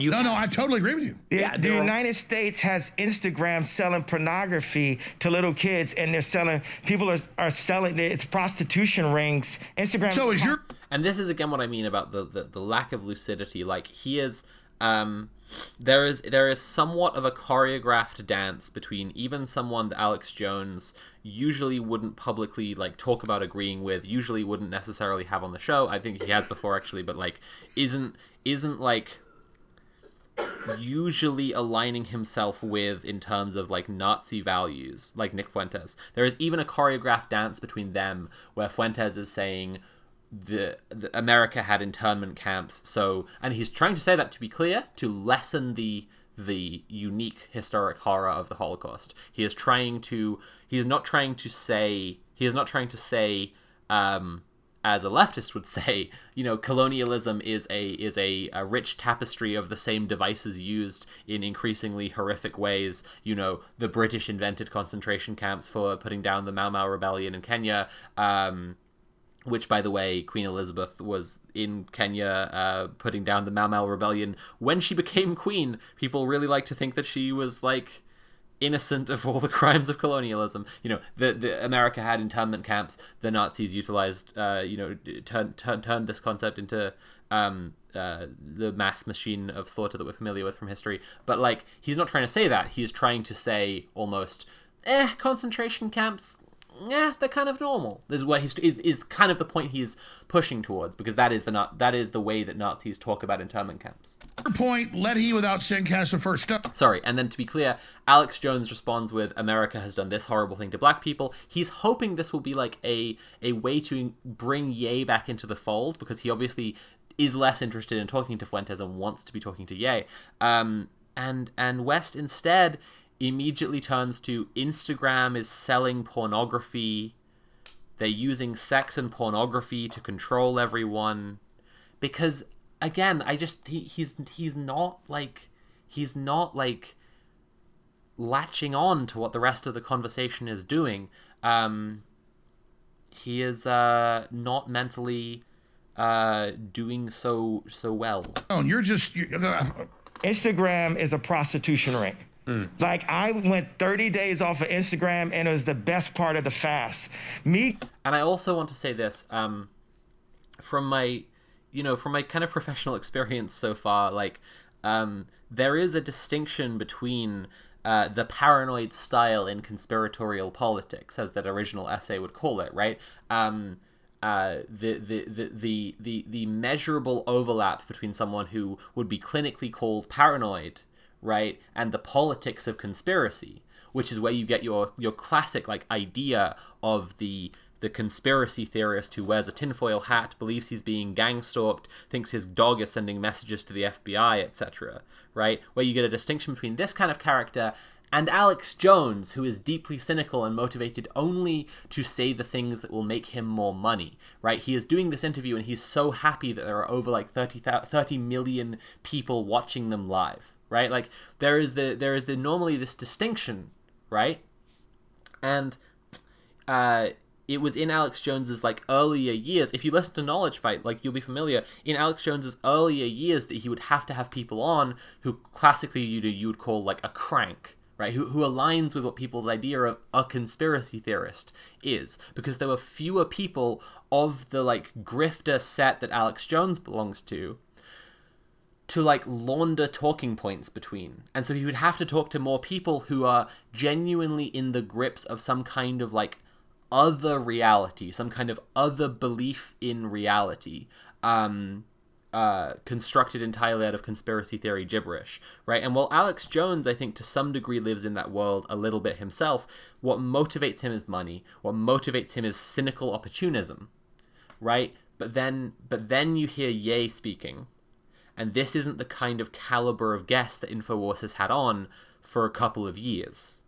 [SPEAKER 5] you.
[SPEAKER 3] No, I totally agree with you.
[SPEAKER 4] Yeah, the United States has Instagram selling pornography to little kids, and they're selling. People are selling. It's prostitution rings. Instagram.
[SPEAKER 3] So is your.
[SPEAKER 1] And this is again what I mean about the lack of lucidity. Like, he is. There is somewhat of a choreographed dance between even someone that Alex Jones usually wouldn't publicly like talk about agreeing with, usually wouldn't necessarily have on the show. I think he has before actually, but like isn't like usually aligning himself with in terms of like Nazi values, like Nick Fuentes. There is even a choreographed dance between them where Fuentes is saying the America had internment camps, so, and he's trying to say that, to be clear, to lessen the unique historic horror of the Holocaust. He is not trying to say as a leftist would say, you know, colonialism is a rich tapestry of the same devices used in increasingly horrific ways. You know, the British invented concentration camps for putting down the Mau Mau rebellion in Kenya, which, by the way, Queen Elizabeth was in Kenya putting down the Mau Mau rebellion when she became queen. People really like to think that she was, like, innocent of all the crimes of colonialism. You know, the America had internment camps. The Nazis utilized, turned this concept into the mass machine of slaughter that we're familiar with from history. But, like, he's not trying to say that. He's trying to say almost, concentration camps, they're kind of normal. This is what is kind of the point he's pushing towards, because that is the way that Nazis talk about internment camps.
[SPEAKER 3] Your point, let he without sin cast the first stone.
[SPEAKER 1] Sorry, and then to be clear, Alex Jones responds with, America has done this horrible thing to black people. He's hoping this will be like a way to bring Ye back into the fold, because he obviously is less interested in talking to Fuentes and wants to be talking to Ye. And West instead immediately turns to Instagram is selling pornography. They're using sex and pornography to control everyone. Because again, he's not like latching on to what the rest of the conversation is doing. He is not mentally doing so well.
[SPEAKER 3] Oh,
[SPEAKER 4] Instagram is a prostitution ring. Like, I went 30 days off of Instagram, and it was the best part of the fast. And
[SPEAKER 1] I also want to say this, from my kind of professional experience so far, like, there is a distinction between the paranoid style in conspiratorial politics, as that original essay would call it, right? The measurable overlap between someone who would be clinically called paranoid, right, and the politics of conspiracy, which is where you get your classic like idea of the conspiracy theorist who wears a tinfoil hat, believes he's being gang stalked, thinks his dog is sending messages to the FBI, etc., right? Where you get a distinction between this kind of character and Alex Jones, who is deeply cynical and motivated only to say the things that will make him more money, right? He is doing this interview and he's so happy that there are over like 30 million people watching them live, right? Like, there is the normally this distinction, right? And it was in Alex Jones's like earlier years. If you listen to Knowledge Fight, like, you'll be familiar in Alex Jones's earlier years that he would have to have people on who classically you would call like a crank, right? Who aligns with what people's idea of a conspiracy theorist is, because there were fewer people of the like grifter set that Alex Jones belongs to like launder talking points between. And so he would have to talk to more people who are genuinely in the grips of some kind of like other reality, some kind of other belief in reality, constructed entirely out of conspiracy theory gibberish, right? And while Alex Jones, I think, to some degree lives in that world a little bit himself, what motivates him is money. What motivates him is cynical opportunism, right? But then you hear Ye speaking, and this isn't the kind of caliber of guest that InfoWars has had on for a couple of years,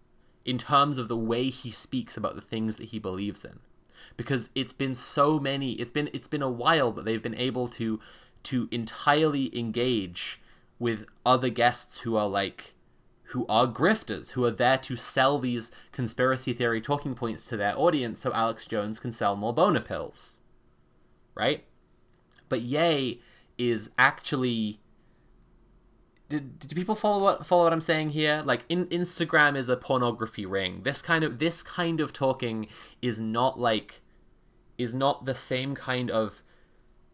[SPEAKER 1] in terms of the way he speaks about the things that he believes in. Because it's been a while that they've been able to entirely engage with other guests who are grifters, who are there to sell these conspiracy theory talking points to their audience so Alex Jones can sell more boner pills, right? But Ye is actually... Did people follow what I'm saying here? Like, Instagram is a pornography ring. This kind of talking is not the same kind of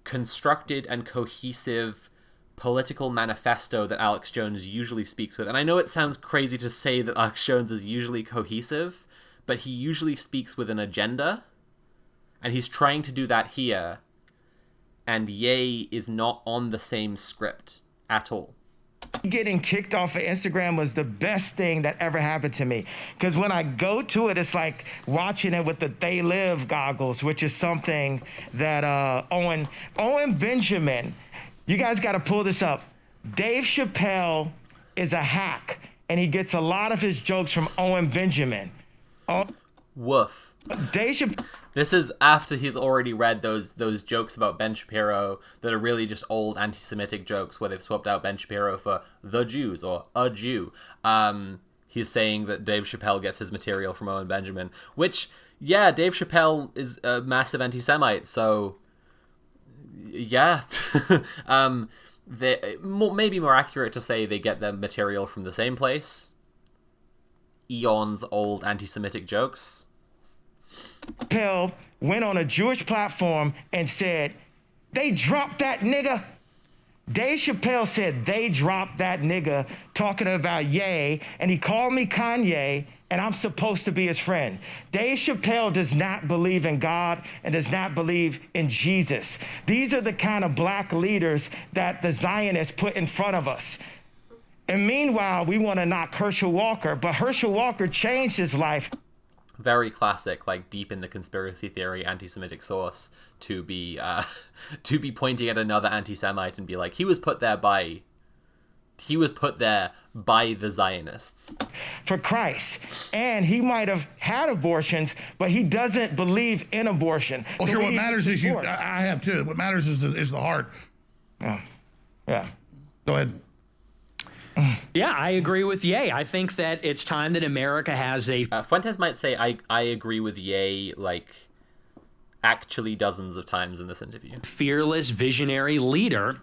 [SPEAKER 1] constructed and cohesive political manifesto that Alex Jones usually speaks with. And I know it sounds crazy to say that Alex Jones is usually cohesive, but he usually speaks with an agenda, and he's trying to do that here. And Ye is not on the same script at all.
[SPEAKER 4] Getting kicked off of Instagram was the best thing that ever happened to me. Because when I go to it, it's like watching it with the They Live goggles, which is something that Owen Benjamin, you guys got to pull this up. Dave Chappelle is a hack, and he gets a lot of his jokes from Owen Benjamin.
[SPEAKER 1] Woof.
[SPEAKER 4] Dave Chappelle.
[SPEAKER 1] This is after he's already read those jokes about Ben Shapiro that are really just old anti-Semitic jokes where they've swapped out Ben Shapiro for the Jews or a Jew. He's saying that Dave Chappelle gets his material from Owen Benjamin, which, yeah, Dave Chappelle is a massive anti-Semite, so yeah. Maybe more accurate to say they get their material from the same place. Eons old anti-Semitic jokes.
[SPEAKER 4] Chappelle went on a Jewish platform and said, "They dropped that nigga." Dave Chappelle said, "They dropped that nigga," talking about Ye, and he called me Kanye, and I'm supposed to be his friend. Dave Chappelle does not believe in God and does not believe in Jesus. These are the kind of black leaders that the Zionists put in front of us. And meanwhile, we want to knock Herschel Walker, but Herschel Walker changed his life.
[SPEAKER 1] Very classic, like, deep in the conspiracy theory anti-Semitic source to be pointing at another anti-Semite and be like, he was put there by the Zionists.
[SPEAKER 4] For Christ. And he might have had abortions, but he doesn't believe in abortion.
[SPEAKER 3] Well, sure, what matters is I have too. What matters is the heart.
[SPEAKER 4] Oh. Yeah.
[SPEAKER 3] Go ahead.
[SPEAKER 5] Yeah, I agree with Ye. I think that it's time that America has a
[SPEAKER 1] Fuentes might say I agree with Ye, like, actually dozens of times in this interview.
[SPEAKER 5] fearless, visionary leader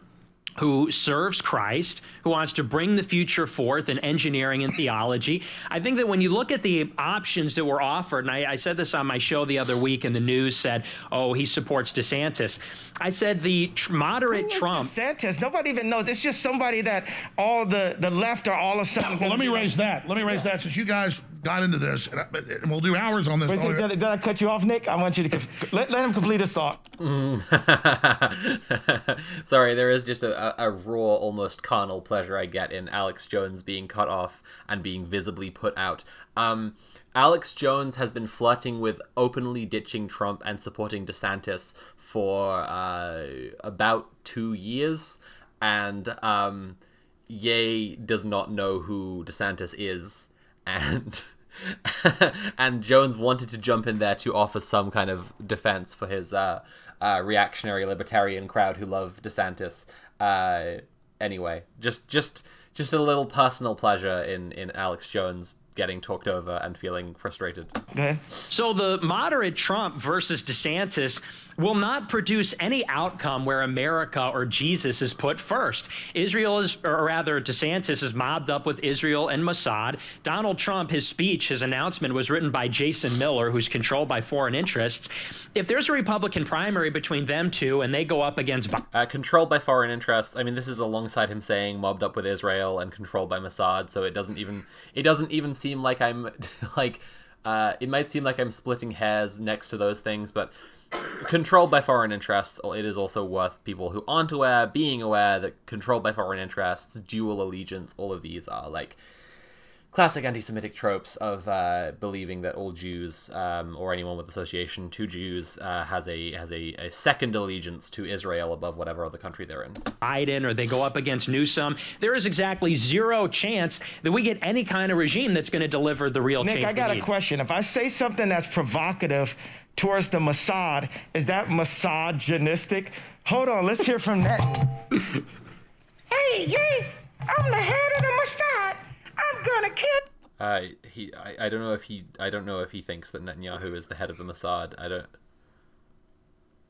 [SPEAKER 5] who serves Christ, who wants to bring the future forth in engineering and theology. I think that when you look at the options that were offered, and I said this on my show the other week, and the news said, oh, he supports DeSantis. I said the moderate Trump.
[SPEAKER 4] DeSantis, nobody even knows. It's just somebody that all the left are all of a sudden.
[SPEAKER 3] Well, let me raise that. Since you guys got into this, and we'll do hours on this.
[SPEAKER 4] Wait, did I cut you off, Nick? I want you to let him complete his thought.
[SPEAKER 1] Sorry, there is just a raw, almost carnal pleasure I get in Alex Jones being cut off and being visibly put out. Alex Jones has been flirting with openly ditching Trump and supporting DeSantis for about 2 years, and Ye does not know who DeSantis is, and and Jones wanted to jump in there to offer some kind of defense for his reactionary libertarian crowd who love DeSantis. Anyway, just a little personal pleasure in Alex Jones getting talked over and feeling frustrated.
[SPEAKER 4] Okay.
[SPEAKER 5] So the moderate Trump versus DeSantis will not produce any outcome where America or Jesus is put first. Israel is, or rather DeSantis is mobbed up with Israel and Mossad. Donald Trump, his speech, his announcement was written by Jason Miller, who's controlled by foreign interests. If there's a Republican primary between them two and they go up against...
[SPEAKER 1] controlled by foreign interests, I mean, this is alongside him saying mobbed up with Israel and controlled by Mossad, so it doesn't even seem like I'm like it might seem like I'm splitting hairs next to those things, but controlled by foreign interests, it is also worth people who aren't aware being aware that controlled by foreign interests, dual allegiance, all of these are like classic anti-Semitic tropes of believing that all Jews or anyone with association to Jews has a second allegiance to Israel above whatever other country they're in.
[SPEAKER 5] Biden, or they go up against Newsom, there is exactly zero chance that we get any kind of regime that's going to deliver the real change we need.
[SPEAKER 4] Nick, I got a question. If I say something that's provocative towards the Mossad, is that misogynistic? Hold on, let's hear from that. Hey, I'm the head of the Mossad. I'm gonna kill.
[SPEAKER 1] I don't know if he thinks that Netanyahu is the head of the Mossad.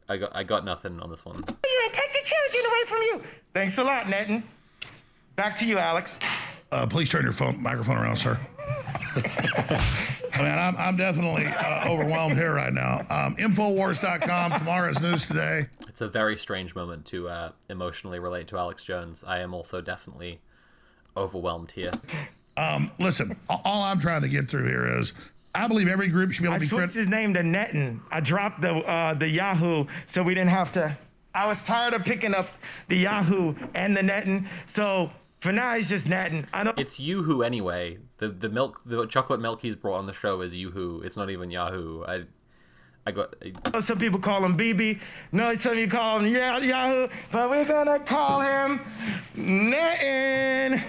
[SPEAKER 1] I got nothing on this one.
[SPEAKER 4] You ain't take the children away from you. Thanks a lot, Netan. Back to you, Alex.
[SPEAKER 3] Please turn your microphone around, sir. I mean, I'm definitely overwhelmed here right now. InfoWars.com, tomorrow's news today.
[SPEAKER 1] It's a very strange moment to emotionally relate to Alex Jones. I am also definitely overwhelmed here.
[SPEAKER 3] Listen, all I'm trying to get through here is I believe every group should be able to be
[SPEAKER 4] switched his name to Netan. I dropped the Yahoo so we didn't have to. I was tired of picking up the Yahoo and the Netan, so for now it's just Netan.
[SPEAKER 1] It's Yoo-hoo anyway. The chocolate milk he's brought on the show is Yoo-hoo. It's not even Yahoo.
[SPEAKER 4] Some people call him BB. No, some of you call him Yahoo. But we're gonna call him Netan.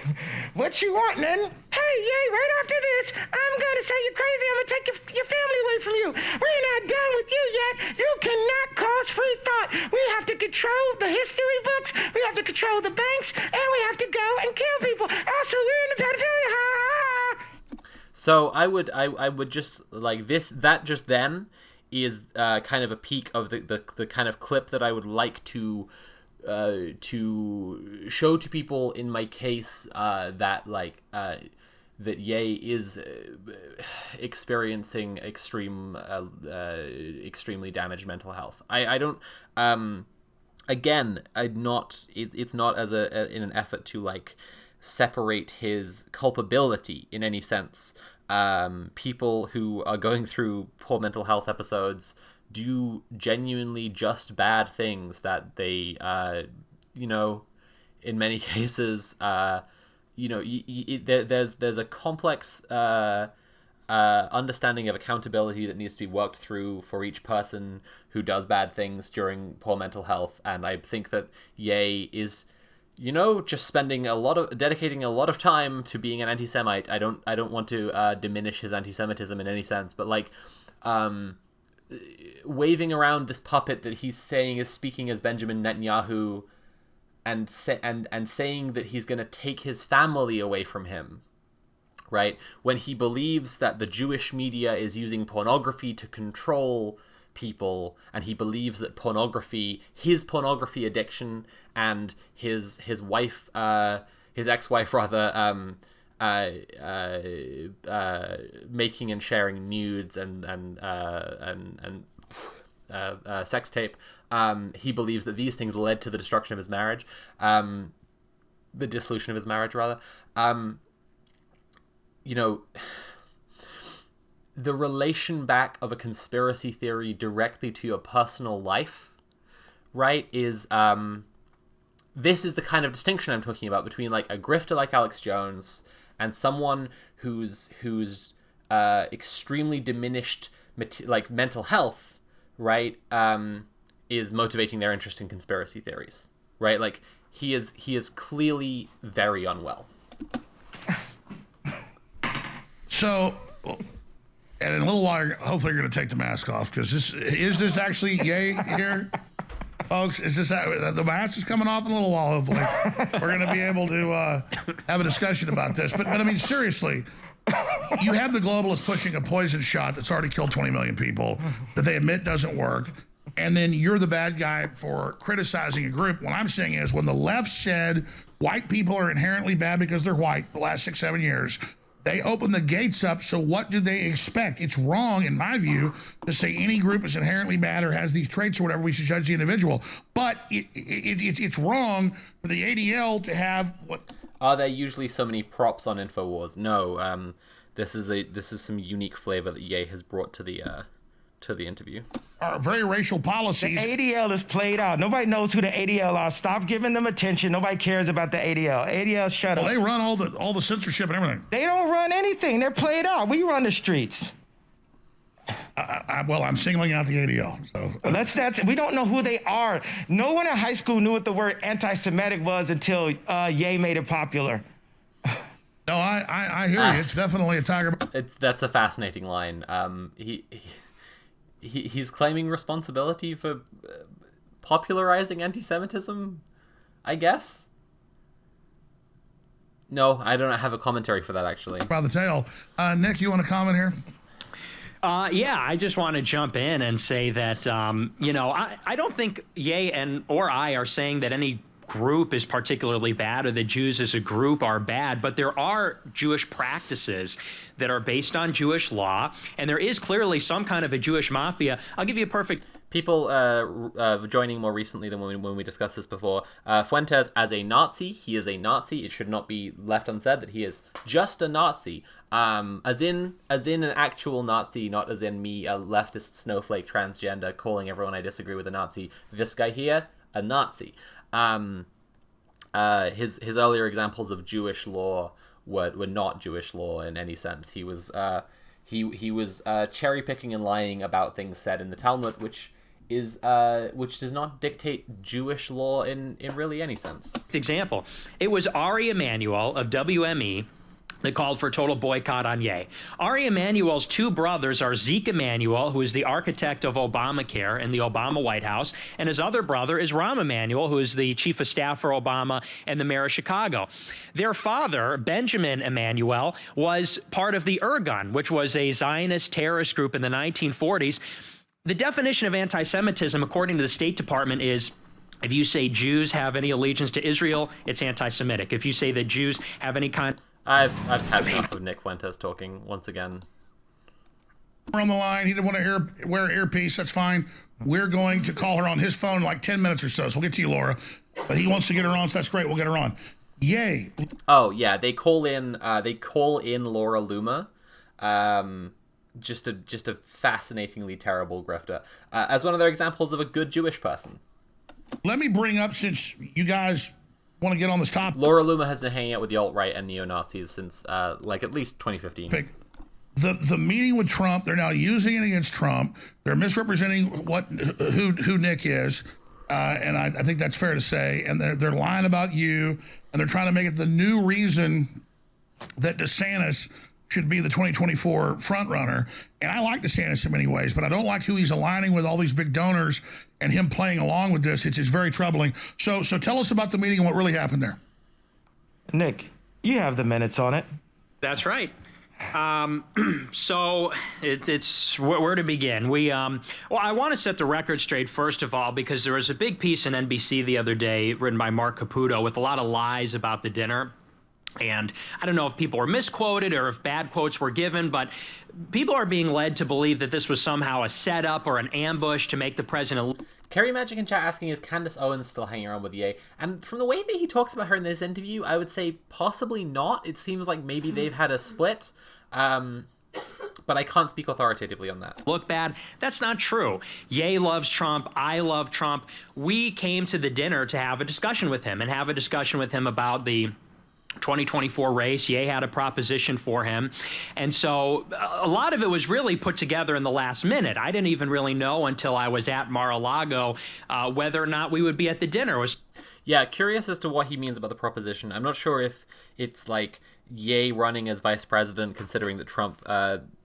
[SPEAKER 4] What you want, Netan? Hey, right after this, I'm gonna say you're crazy. I'm gonna take your family away from you. We're not done with you yet. You cannot cause free thought. We have to control the history books. We have to control the banks, and we have to go and kill people. Also, we're in the pedophilia.
[SPEAKER 1] So I would just like this. That just then is kind of a peak of the kind of clip that I would like to show to people in my case that that Ye is experiencing extremely damaged mental health. I don't again it's not as in an effort to like separate his culpability in any sense. People who are going through poor mental health episodes do genuinely just bad things that they, in many cases, there's a complex understanding of accountability that needs to be worked through for each person who does bad things during poor mental health. And I think that Ye is, just dedicating a lot of time to being an anti-Semite. I don't want to diminish his anti-Semitism in any sense, but waving around this puppet that he's saying is speaking as Benjamin Netanyahu, saying that he's going to take his family away from him, right? When he believes that the Jewish media is using pornography to control people, and he believes that his pornography addiction, and his wife, his ex-wife rather, making and sharing nudes and sex tape. He believes that these things led to the destruction of his marriage, the dissolution of his marriage rather. The relation back of a conspiracy theory directly to your personal life, right, is this is the kind of distinction I'm talking about between like a grifter like Alex Jones and someone who's extremely diminished mental health, right, is motivating their interest in conspiracy theories, right? Like he is clearly very unwell.
[SPEAKER 3] So, and in a little while, hopefully you're going to take the mask off, because is this actually Ye here? Folks, is this the mask is coming off in a little while? Hopefully, we're going to be able to have a discussion about this. But I mean, seriously, you have the globalists pushing a poison shot that's already killed 20 million people that they admit doesn't work, and then you're the bad guy for criticizing a group. What I'm saying is, when the left said white people are inherently bad because they're white the last 6-7 years, they opened the gates up, so what do they expect? It's wrong, in my view, to say any group is inherently bad or has these traits or whatever. We should judge the individual. But it's wrong for the ADL to have what...
[SPEAKER 1] Are there usually so many props on InfoWars? No. This is some unique flavor that Ye has brought to the interview.
[SPEAKER 3] Are very racial policies.
[SPEAKER 4] The ADL is played out. Nobody knows who the ADL are. Stop giving them attention. Nobody cares about the ADL. ADL, shut up.
[SPEAKER 3] Well, they run all the censorship and everything.
[SPEAKER 4] They don't run anything. They're played out. We run the streets.
[SPEAKER 3] Well, I'm singling out the ADL. So
[SPEAKER 4] we don't know who they are. No one in high school knew what the word anti-Semitic was until Ye made it popular.
[SPEAKER 3] No, I hear you. It's definitely a tiger.
[SPEAKER 1] That's a fascinating line. He's claiming responsibility for popularizing anti-Semitism, I guess. No, I don't have a commentary for that, actually.
[SPEAKER 3] By the tail. Nick, you want to comment here?
[SPEAKER 5] Yeah, I just want to jump in and say that, I don't think Ye or I are saying that any group is particularly bad or that Jews as a group are bad, but there are Jewish practices that are based on Jewish law, and there is clearly some kind of a Jewish mafia. I'll give you a perfect...
[SPEAKER 1] People joining more recently than when we discussed this before. Fuentes, as a Nazi, he is a Nazi. It should not be left unsaid that he is just a Nazi. As in an actual Nazi, not as in me, a leftist snowflake transgender, calling everyone I disagree with a Nazi. This guy here, a Nazi. His earlier examples of Jewish law were not Jewish law in any sense. He was cherry picking and lying about things said in the Talmud, which does not dictate Jewish law in really any sense.
[SPEAKER 5] Example, it was Ari Emanuel of WME that called for a total boycott on Ye. Ari Emanuel's two brothers are Zeke Emanuel, who is the architect of Obamacare in the Obama White House, and his other brother is Rahm Emanuel, who is the chief of staff for Obama and the mayor of Chicago. Their father, Benjamin Emanuel, was part of the Irgun, which was a Zionist terrorist group in the 1940s. The definition of anti-Semitism, according to the State Department, is if you say Jews have any allegiance to Israel, it's anti-Semitic. If you say that Jews have any kind...
[SPEAKER 1] I've had enough of Nick Fuentes talking once again.
[SPEAKER 3] We're on the line. He didn't want to wear an earpiece. That's fine. We're going to call her on his phone in like 10 minutes or so. So we'll get to you, Laura. But he wants to get her on, so that's great. We'll get her on. Yay.
[SPEAKER 1] Oh yeah, they call in Laura Luma. Just a fascinatingly terrible grifter. As one of their examples of a good Jewish person.
[SPEAKER 3] Let me bring up, since you guys want to get on this topic.
[SPEAKER 1] Laura Luma has been hanging out with the alt-right and neo-Nazis since at least 2015.
[SPEAKER 3] The meeting with Trump, they're now using it against Trump. They're misrepresenting who Nick is, and I think that's fair to say. And they're lying about you, and they're trying to make it the new reason that DeSantis should be the 2024 front runner. And I like DeSantis in many ways, but I don't like who he's aligning with, all these big donors, and him playing along with this. It's very troubling. So tell us about the meeting and what really happened there.
[SPEAKER 4] Nick, you have the minutes on it.
[SPEAKER 5] That's right. So it's where to begin. Well, I want to set the record straight first of all, because there was a big piece in NBC the other day written by Mark Caputo with a lot of lies about the dinner. And I don't know if people were misquoted or if bad quotes were given, but people are being led to believe that this was somehow a setup or an ambush to make the president.
[SPEAKER 1] Carrie Magic in chat asking, is Candace Owens still hanging around with Ye? And from the way that he talks about her in this interview, I would say possibly not. It seems like maybe they've had a split. But I can't speak authoritatively on that.
[SPEAKER 5] Look bad. That's not true. Ye loves Trump. I love Trump. We came to the dinner to have a discussion with him about the 2024 race. Ye had a proposition for him. And so a lot of it was really put together in the last minute. I didn't even really know until I was at Mar-a-Lago whether or not we would be at the dinner.
[SPEAKER 1] Yeah, curious as to what he means about the proposition. I'm not sure if it's like Ye running as vice president, considering that Trump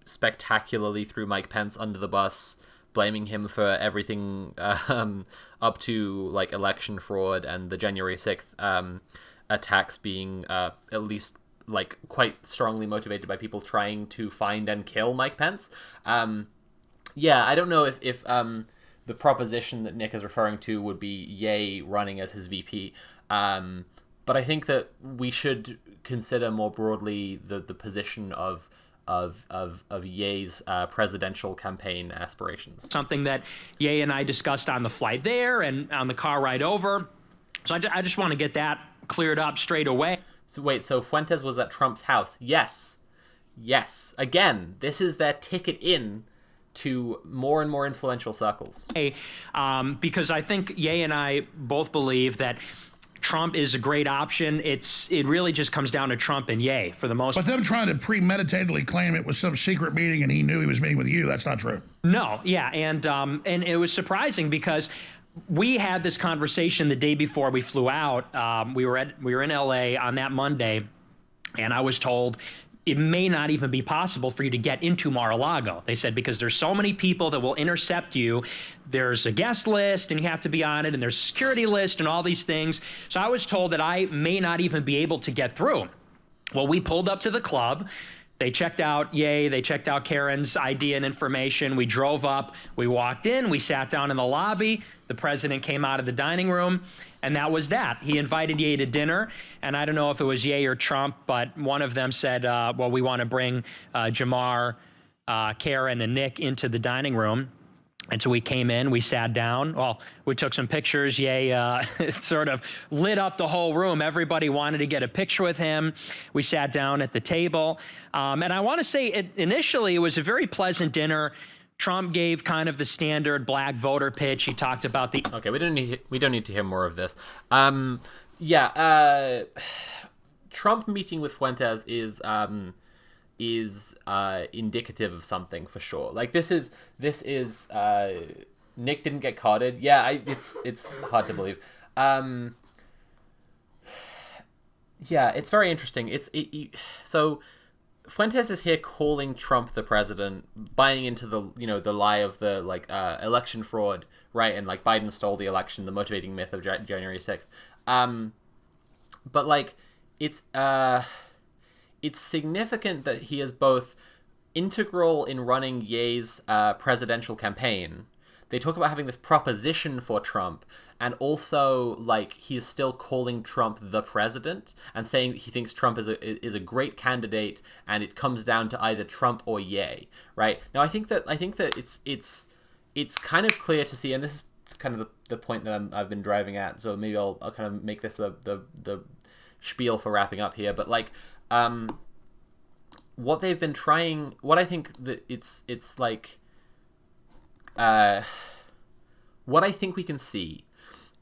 [SPEAKER 1] spectacularly threw Mike Pence under the bus, blaming him for everything up to like election fraud and the January 6th attacks being at least like quite strongly motivated by people trying to find and kill Mike Pence. Yeah, I don't know if the proposition that Nick is referring to would be Ye running as his VP. But I think that we should consider more broadly the position of Ye's presidential campaign aspirations.
[SPEAKER 5] Something that Ye and I discussed on the flight there and on the car ride over. So I just want to get that cleared up straight away.
[SPEAKER 1] So wait, so Fuentes was at Trump's house? Yes. Again, this is their ticket in to more and more influential circles.
[SPEAKER 5] Because I think Ye and I both believe that Trump is a great option. It really just comes down to Trump and Ye for the most part.
[SPEAKER 3] But them trying to premeditatedly claim it was some secret meeting and he knew he was meeting with you, that's not true.
[SPEAKER 5] No, yeah, and it was surprising because we had this conversation the day before we flew out. We were in LA on that Monday, and I was told it may not even be possible for you to get into Mar-a-Lago. They said because there's so many people that will intercept you. There's a guest list and you have to be on it, and there's a security list and all these things. So I was told that I may not even be able to get through. Well, we pulled up to the club. They checked out Ye, they checked out Karen's ID and information. We drove up, we walked in, we sat down in the lobby. The president came out of the dining room, and that was that. He invited Ye to dinner, and I don't know if it was Ye or Trump, but one of them said, well, we want to bring Jamar, Karen, and Nick into the dining room. And so we came in, we sat down. Well, we took some pictures. Ye sort of lit up the whole room. Everybody wanted to get a picture with him. We sat down at the table. And I want to say initially it was a very pleasant dinner. Trump gave kind of the standard black voter pitch. He talked about the...
[SPEAKER 1] Okay, we don't need to hear more of this. Trump meeting with Fuentes is indicative of something for sure. Like this is Nick didn't get carded. Yeah, it's hard to believe. Yeah, it's very interesting. So Fuentes is here calling Trump the president, buying into the lie of the election fraud, right? And like Biden stole the election, the motivating myth of January 6th. But like it's significant that he is both integral in running Ye's presidential campaign. They talk about having this proposition for Trump, and also like he is still calling Trump the president and saying he thinks Trump is a great candidate, and it comes down to either Trump or Ye. Right now, I think that it's kind of clear to see, and this is kind of the point that I've been driving at. So maybe I'll kind of make this the spiel for wrapping up here, but like. What they've been trying, what I think that it's like, what I think we can see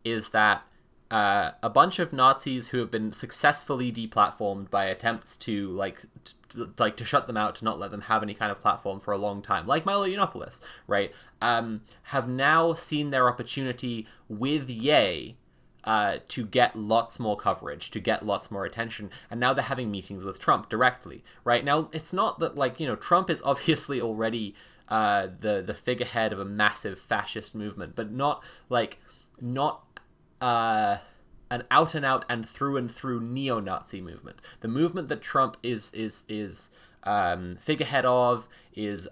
[SPEAKER 1] is that a bunch of Nazis who have been successfully deplatformed by attempts to to shut them out, to not let them have any kind of platform for a long time, like Milo Yiannopoulos, right, have now seen their opportunity with Ye to get lots more coverage, to get lots more attention, and now they're having meetings with Trump directly, right? Now, it's not that, like, you know, Trump is obviously already the figurehead of a massive fascist movement, but not an out and through neo-Nazi movement. The movement that Trump is figurehead of is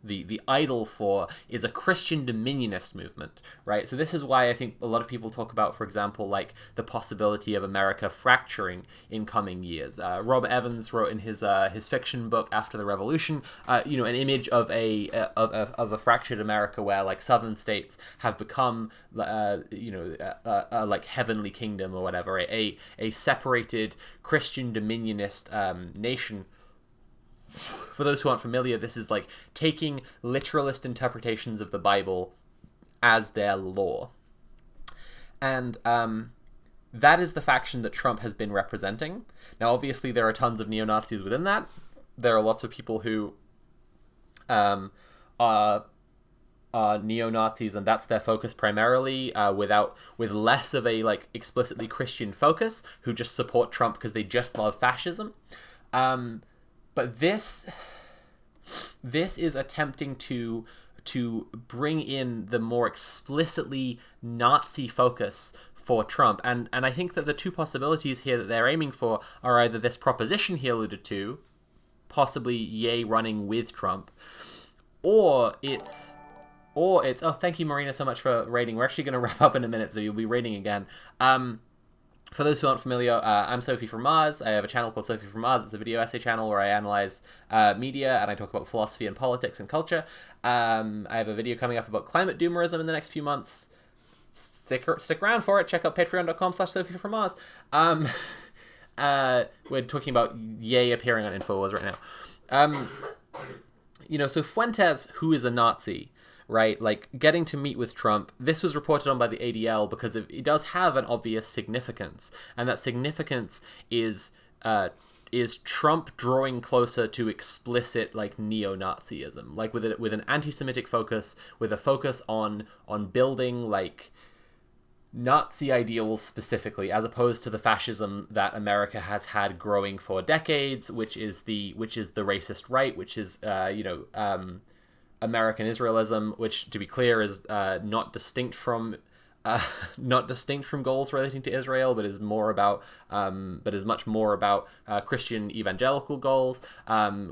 [SPEAKER 1] the idol for is a Christian dominionist movement, right? So this is why I think a lot of people talk about, for example, like the possibility of America fracturing in coming years. Rob Evans wrote in his fiction book After the Revolution, an image of a fractured America where like southern states have become like heavenly kingdom or whatever, a separated Christian dominionist nation. For those who aren't familiar, this is like taking literalist interpretations of the Bible as their law. And that is the faction that Trump has been representing. Now, obviously, there are tons of neo-Nazis within that. There are lots of people who are neo-Nazis, and that's their focus primarily, with less of a like explicitly Christian focus, who just support Trump because they just love fascism. But this is attempting to bring in the more explicitly Nazi focus for Trump. And I think that the two possibilities here that they're aiming for are either this proposition he alluded to, possibly Ye running with Trump, or it's oh, thank you, Marina, so much for rating. We're actually going to wrap up in a minute, so you'll be rating again. For those who aren't familiar, I'm Sophie from Mars. I have a channel called Sophie from Mars. It's a video essay channel where I analyze media and I talk about philosophy and politics and culture. I have a video coming up about climate doomerism in the next few months. Stick around for it. Check out patreon.com/Sophie from Mars. We're talking about Ye appearing on InfoWars right now. So Fuentes, who is a Nazi, right, like getting to meet with Trump, this was reported on by the ADL because it does have an obvious significance, and that significance is Trump drawing closer to explicit like neo-Nazism, like with an anti-Semitic focus, with a focus on building like Nazi ideals specifically, as opposed to the fascism that America has had growing for decades, which is the racist right, which is American Israelism, which, to be clear, is not distinct from goals relating to Israel, but is much more about Christian evangelical goals.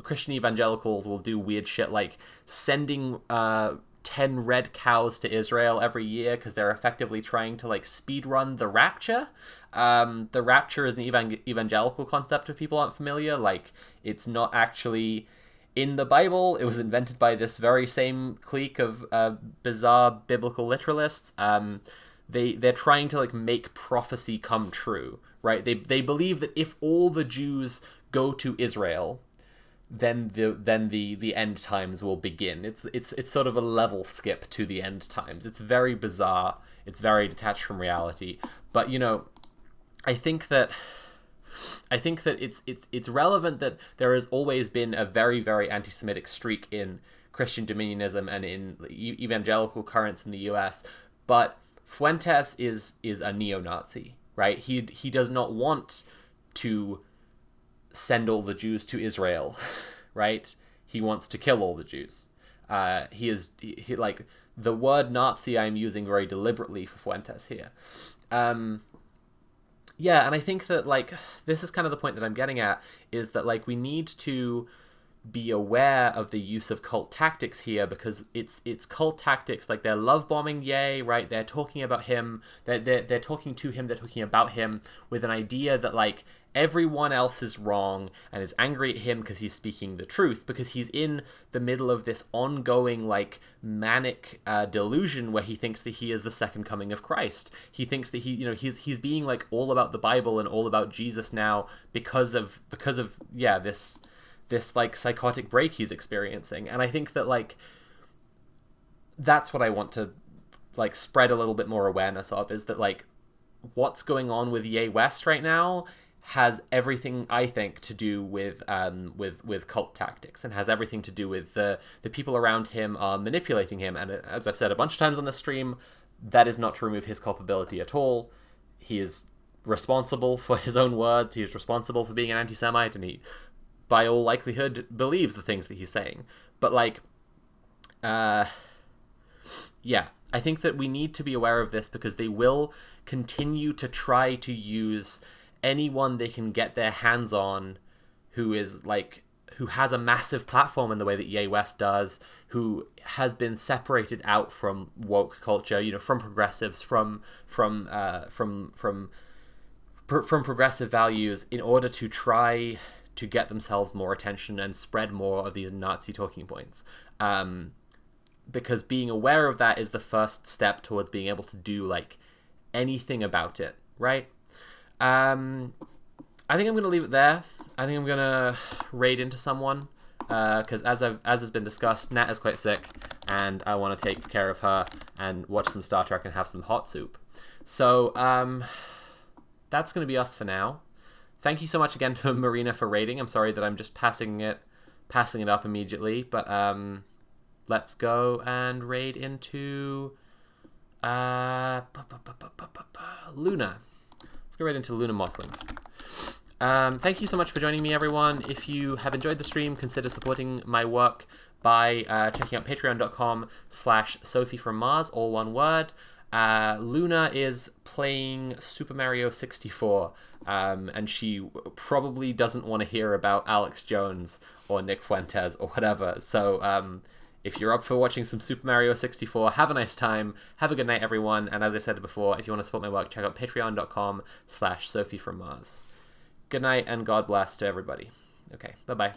[SPEAKER 1] Christian evangelicals will do weird shit like sending 10 red cows to Israel every year because they're effectively trying to like speed run the rapture. The rapture is an evangelical concept if people aren't familiar. Like, it's not actually in the Bible. It was invented by this very same clique of bizarre biblical literalists. They're trying to like make prophecy come true, right? They believe that if all the Jews go to Israel, then the end times will begin. It's sort of a level skip to the end times. It's very bizarre. It's very detached from reality. But I think that it's relevant that there has always been a very, very anti-Semitic streak in Christian dominionism and in evangelical currents in the U.S. But Fuentes is a neo-Nazi, right? He does not want to send all the Jews to Israel, right? He wants to kill all the Jews. He like the word Nazi I'm using very deliberately for Fuentes here. Yeah, and I think that, like, this is kind of the point that I'm getting at, is that, like, we need to be aware of the use of cult tactics here, because it's cult tactics, like, they're love-bombing Ye, right? They're talking about him, they're talking to him, they're talking about him with an idea that, like, everyone else is wrong and is angry at him because he's speaking the truth, because he's in the middle of this ongoing like manic delusion where he thinks that he is the second coming of Christ. He thinks that he's being like all about the Bible and all about Jesus now because of this like psychotic break he's experiencing. And I think that like that's what I want to like spread a little bit more awareness of, is that like what's going on with Ye West right now has everything, I think, to do with cult tactics, and has everything to do with the people around him are manipulating him. And as I've said a bunch of times on the stream, that is not to remove his culpability at all. He is responsible for his own words. He is responsible for being an anti-Semite, and he, by all likelihood, believes the things that he's saying. But like, yeah, I think that we need to be aware of this, because they will continue to try to use anyone they can get their hands on who has a massive platform in the way that Ye West does, who has been separated out from woke culture, from progressives, from progressive values, in order to try to get themselves more attention and spread more of these Nazi talking points. Because being aware of that is the first step towards being able to do like anything about it, right? I think I'm going to leave it there. I think I'm going to raid into someone, because as has been discussed, Nat is quite sick, and I want to take care of her and watch some Star Trek and have some hot soup. So that's going to be us for now. Thank you so much again to Marina for raiding. I'm sorry that I'm just passing it up immediately, but let's go and raid into Luna. Let's go right into Luna Mothwings. Thank you so much for joining me, everyone. If you have enjoyed the stream, consider supporting my work by checking out patreon.com/Sophie from Mars, all one word. Luna is playing Super Mario 64, and she probably doesn't want to hear about Alex Jones or Nick Fuentes or whatever. So if you're up for watching some Super Mario 64, have a nice time. Have a good night, everyone. And as I said before, if you want to support my work, check out patreon.com/Sophie from Mars. Good night and God bless to everybody. Okay, bye-bye.